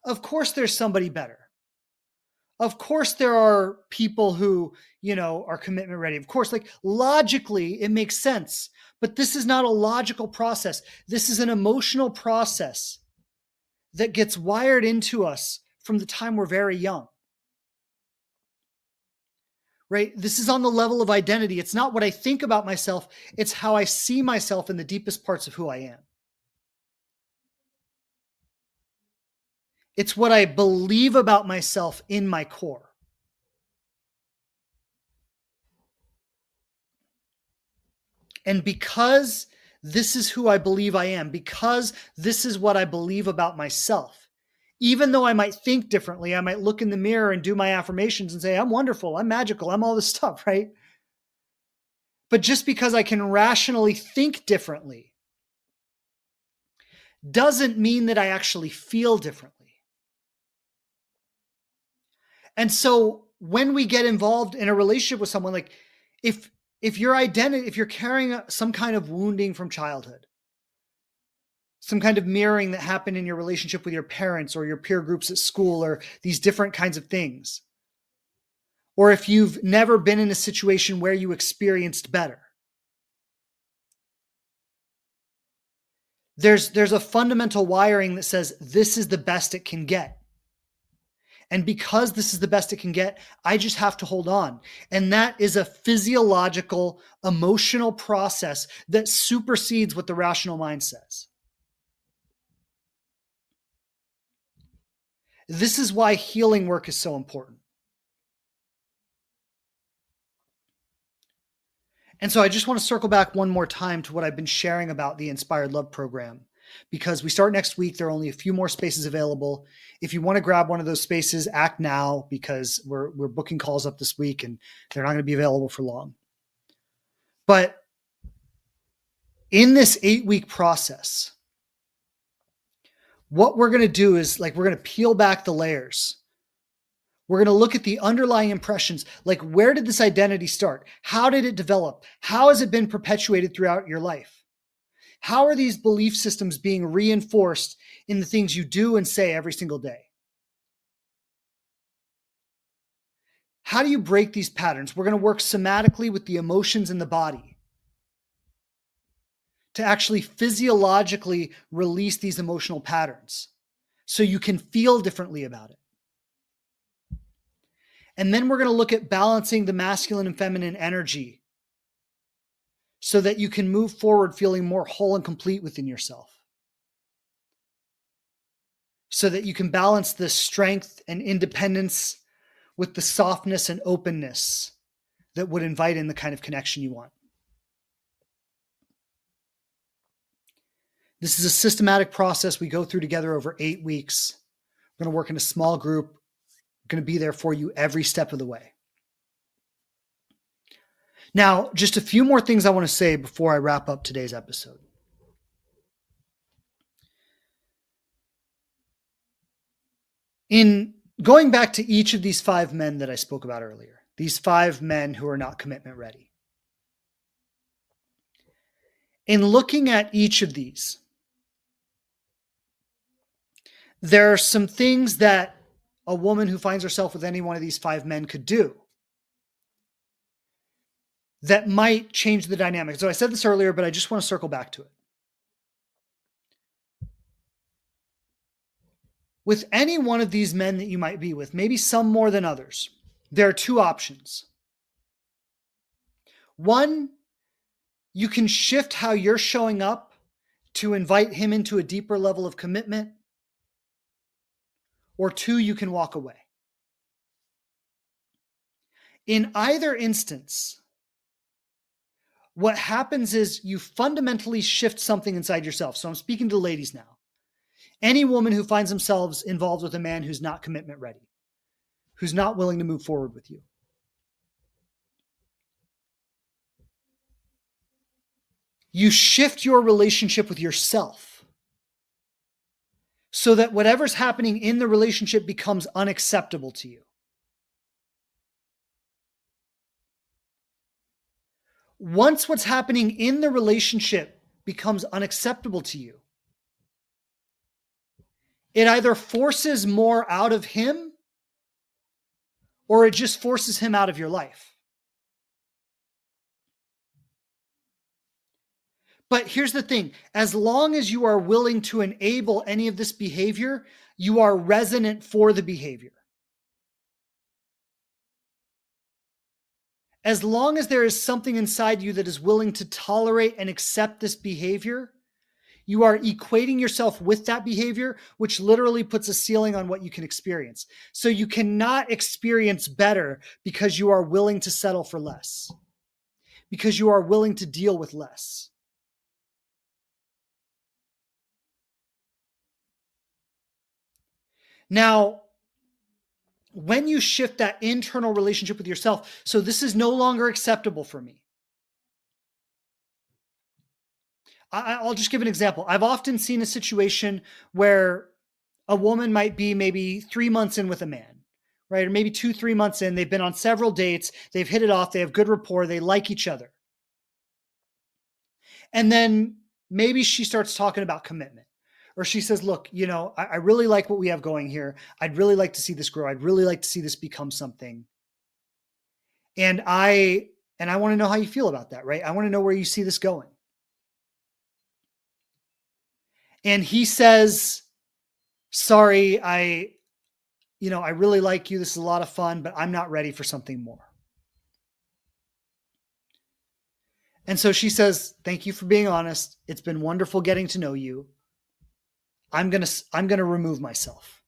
of course there's somebody better. Of course there are people who, are commitment ready. Of course, like logically it makes sense. But this is not a logical process. This is an emotional process that gets wired into us from the time we're very young. right? This is on the level of identity. It's not what I think about myself, it's how I see myself in the deepest parts of who I am. It's what I believe about myself in my core. And because this is who I believe I am, because this is what I believe about myself, even though I might think differently, I might look in the mirror and do my affirmations and say, I'm wonderful, I'm magical, I'm all this stuff, right? But just because I can rationally think differently doesn't mean that I actually feel differently. And so when we get involved in a relationship with someone, like if your identity, if you're carrying some kind of wounding from childhood, some kind of mirroring that happened in your relationship with your parents or your peer groups at school or these different kinds of things, or if you've never been in a situation where you experienced better, there's a fundamental wiring that says this is the best it can get. And because this is the best it can get, I just have to hold on. And that is a physiological, emotional process that supersedes what the rational mind says. This is why healing work is so important. And so I just want to circle back one more time to what I've been sharing about the Inspired Love program, because we start next week. There are only a few more spaces available. If you want to grab one of those spaces, act now, because we're booking calls up this week and they're not going to be available for long. But in this 8-week process, what we're going to do is we're going to peel back the layers. We're going to look at the underlying impressions, like where did this identity start? How did it develop? How has it been perpetuated throughout your life? How are these belief systems being reinforced in the things you do and say every single day? How do you break these patterns? We're going to work somatically with the emotions in the body to actually physiologically release these emotional patterns so you can feel differently about it. And then we're going to look at balancing the masculine and feminine energy so that you can move forward feeling more whole and complete within yourself. So that you can balance the strength and independence with the softness and openness that would invite in the kind of connection you want. This is a systematic process we go through together over 8 weeks. We're going to work in a small group. We're going to be there for you every step of the way. Now, just a few more things I want to say before I wrap up today's episode. In going back to each of these 5 men that I spoke about earlier, these 5 men who are not commitment ready, in looking at each of these, there are some things that a woman who finds herself with any one of these 5 men could do that might change the dynamic. So I said this earlier, but I just want to circle back to it. With any one of these men that you might be with, maybe some more than others, there are 2 options. One, you can shift how you're showing up to invite him into a deeper level of commitment. Or 2, you can walk away. In either instance, what happens is you fundamentally shift something inside yourself. So I'm speaking to the ladies now. Any woman who finds themselves involved with a man who's not commitment ready, who's not willing to move forward with you, you shift your relationship with yourself so that whatever's happening in the relationship becomes unacceptable to you. Once what's happening in the relationship becomes unacceptable to you, it either forces more out of him or it just forces him out of your life. But here's the thing, as long as you are willing to enable any of this behavior, you are resonant for the behavior. As long as there is something inside you that is willing to tolerate and accept this behavior, you are equating yourself with that behavior, which literally puts a ceiling on what you can experience. So you cannot experience better because you are willing to settle for less, because you are willing to deal with less. Now, when you shift that internal relationship with yourself, so this is no longer acceptable for me. I'll just give an example. I've often seen a situation where a woman might be maybe 3 months in with a man, right? Or maybe 2, 3 months in. They've been on several dates. They've hit it off. They have good rapport. They like each other. And then maybe she starts talking about commitment. Or she says, look, I really like what we have going here. I'd really like to see this grow. I'd really like to see this become something. And I want to know how you feel about that, right? I want to know where you see this going. And he says, sorry, I really like you. This is a lot of fun, but I'm not ready for something more. And so she says, thank you for being honest. It's been wonderful getting to know you. I'm going to remove myself.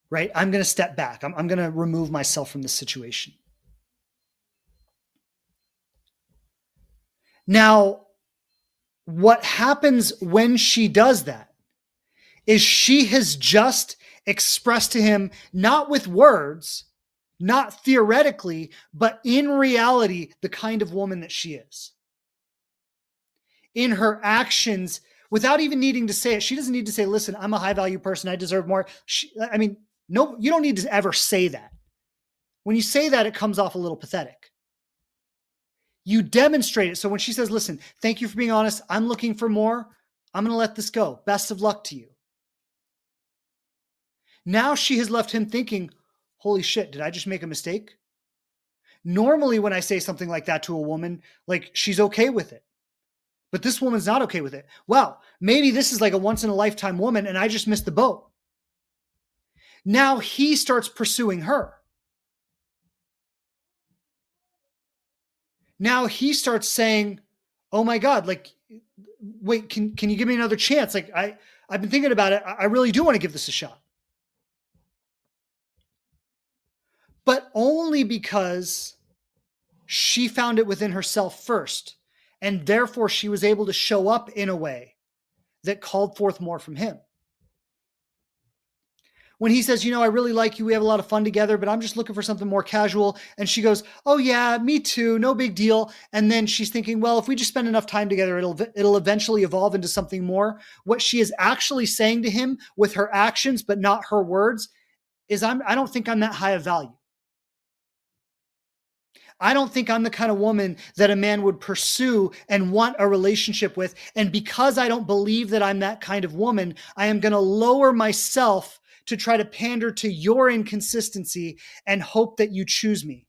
Right? I'm going to step back. I'm going to remove myself from this situation. Now, what happens when she does that is she has just expressed to him, not with words, not theoretically, but in reality, the kind of woman that she is. In her actions, without even needing to say it, she doesn't need to say, listen, I'm a high value person. I deserve more. No, you don't need to ever say that. When you say that, it comes off a little pathetic. You demonstrate it. So when she says, listen, thank you for being honest. I'm looking for more. I'm going to let this go. Best of luck to you. Now she has left him thinking, holy shit, did I just make a mistake? Normally when I say something like that to a woman, like she's okay with it. But this woman's not okay with it. Well, maybe this is like a once in a lifetime woman and I just missed the boat. Now he starts pursuing her. Now he starts saying, oh my God, like, wait, can you give me another chance? Like I've been thinking about it. I really do want to give this a shot. But only because she found it within herself first. And therefore she was able to show up in a way that called forth more from him. When he says, I really like you. We have a lot of fun together, but I'm just looking for something more casual. And she goes, oh yeah, me too. No big deal. And then she's thinking, well, if we just spend enough time together, it'll eventually evolve into something more. What she is actually saying to him with her actions, but not her words, is I don't think I'm that high of value. I don't think I'm the kind of woman that a man would pursue and want a relationship with. And because I don't believe that I'm that kind of woman, I am going to lower myself to try to pander to your inconsistency and hope that you choose me.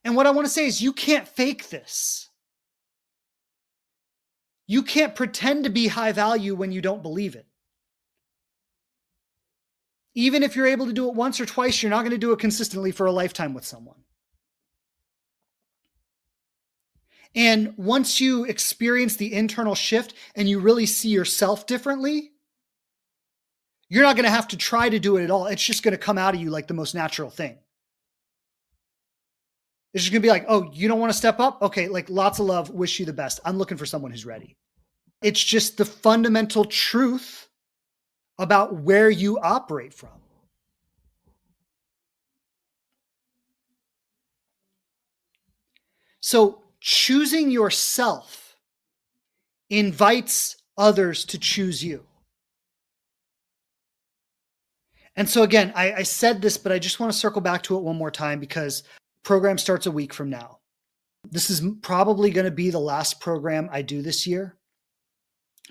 And what I want to say is you can't fake this. You can't pretend to be high value when you don't believe it. Even if you're able to do it once or twice, you're not going to do it consistently for a lifetime with someone. And once you experience the internal shift and you really see yourself differently, you're not going to have to try to do it at all. It's just going to come out of you like the most natural thing. It's just going to be like, oh, you don't want to step up? Okay, like lots of love, wish you the best. I'm looking for someone who's ready. It's just the fundamental truth about where you operate from. So choosing yourself invites others to choose you. And so again, I said this, but I just want to circle back to it one more time because program starts a week from now. This is probably going to be the last program I do this year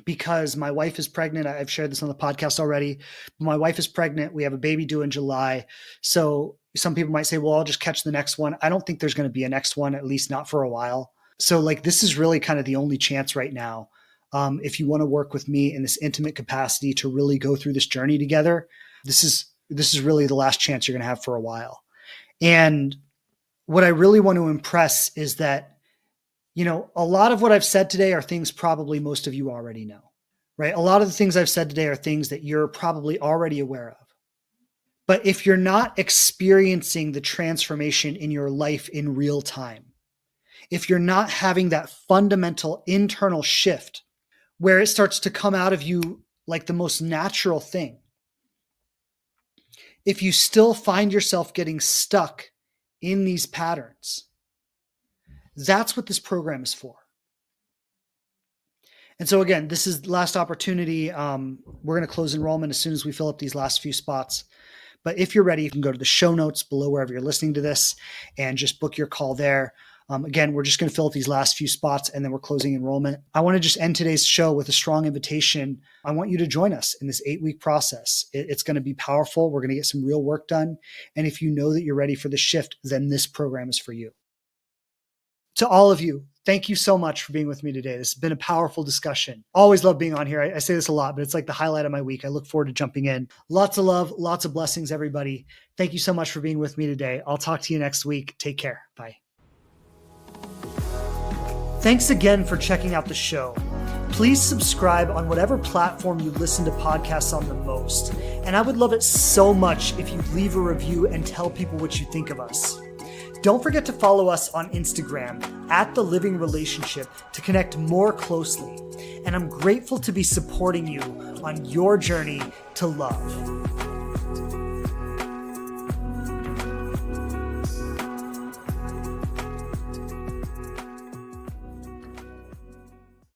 because my wife is pregnant. I've shared this on the podcast already. My wife is pregnant. We have a baby due in July. So some people might say, well, I'll just catch the next one. I don't think there's going to be a next one, at least not for a while. So like, this is really kind of the only chance right now. If you want to work with me in this intimate capacity to really go through this journey together, this is this is really the last chance you're going to have for a while. And what I really want to impress is that, a lot of what I've said today are things probably most of you already know, right? A lot of the things I've said today are things that you're probably already aware of. But if you're not experiencing the transformation in your life in real time, if you're not having that fundamental internal shift where it starts to come out of you like the most natural thing, if you still find yourself getting stuck in these patterns, that's what this program is for. And so again, this is the last opportunity. We're going to close enrollment as soon as we fill up these last few spots. But if you're ready, you can go to the show notes below wherever you're listening to this and just book your call there. Again, we're just going to fill up these last few spots and then we're closing enrollment. I want to just end today's show with a strong invitation. I want you to join us in this 8-week process. It's going to be powerful. We're going to get some real work done. And if you know that you're ready for the shift, then this program is for you. To all of you, thank you so much for being with me today. This has been a powerful discussion. Always love being on here. I say this a lot, but it's like the highlight of my week. I look forward to jumping in. Lots of love, lots of blessings, everybody. Thank you so much for being with me today. I'll talk to you next week. Take care. Bye. Thanks again for checking out the show. Please subscribe on whatever platform you listen to podcasts on the most. And I would love it so much if you leave a review and tell people what you think of us. Don't forget to follow us on Instagram @TheLivingRelationship to connect more closely. And I'm grateful to be supporting you on your journey to love.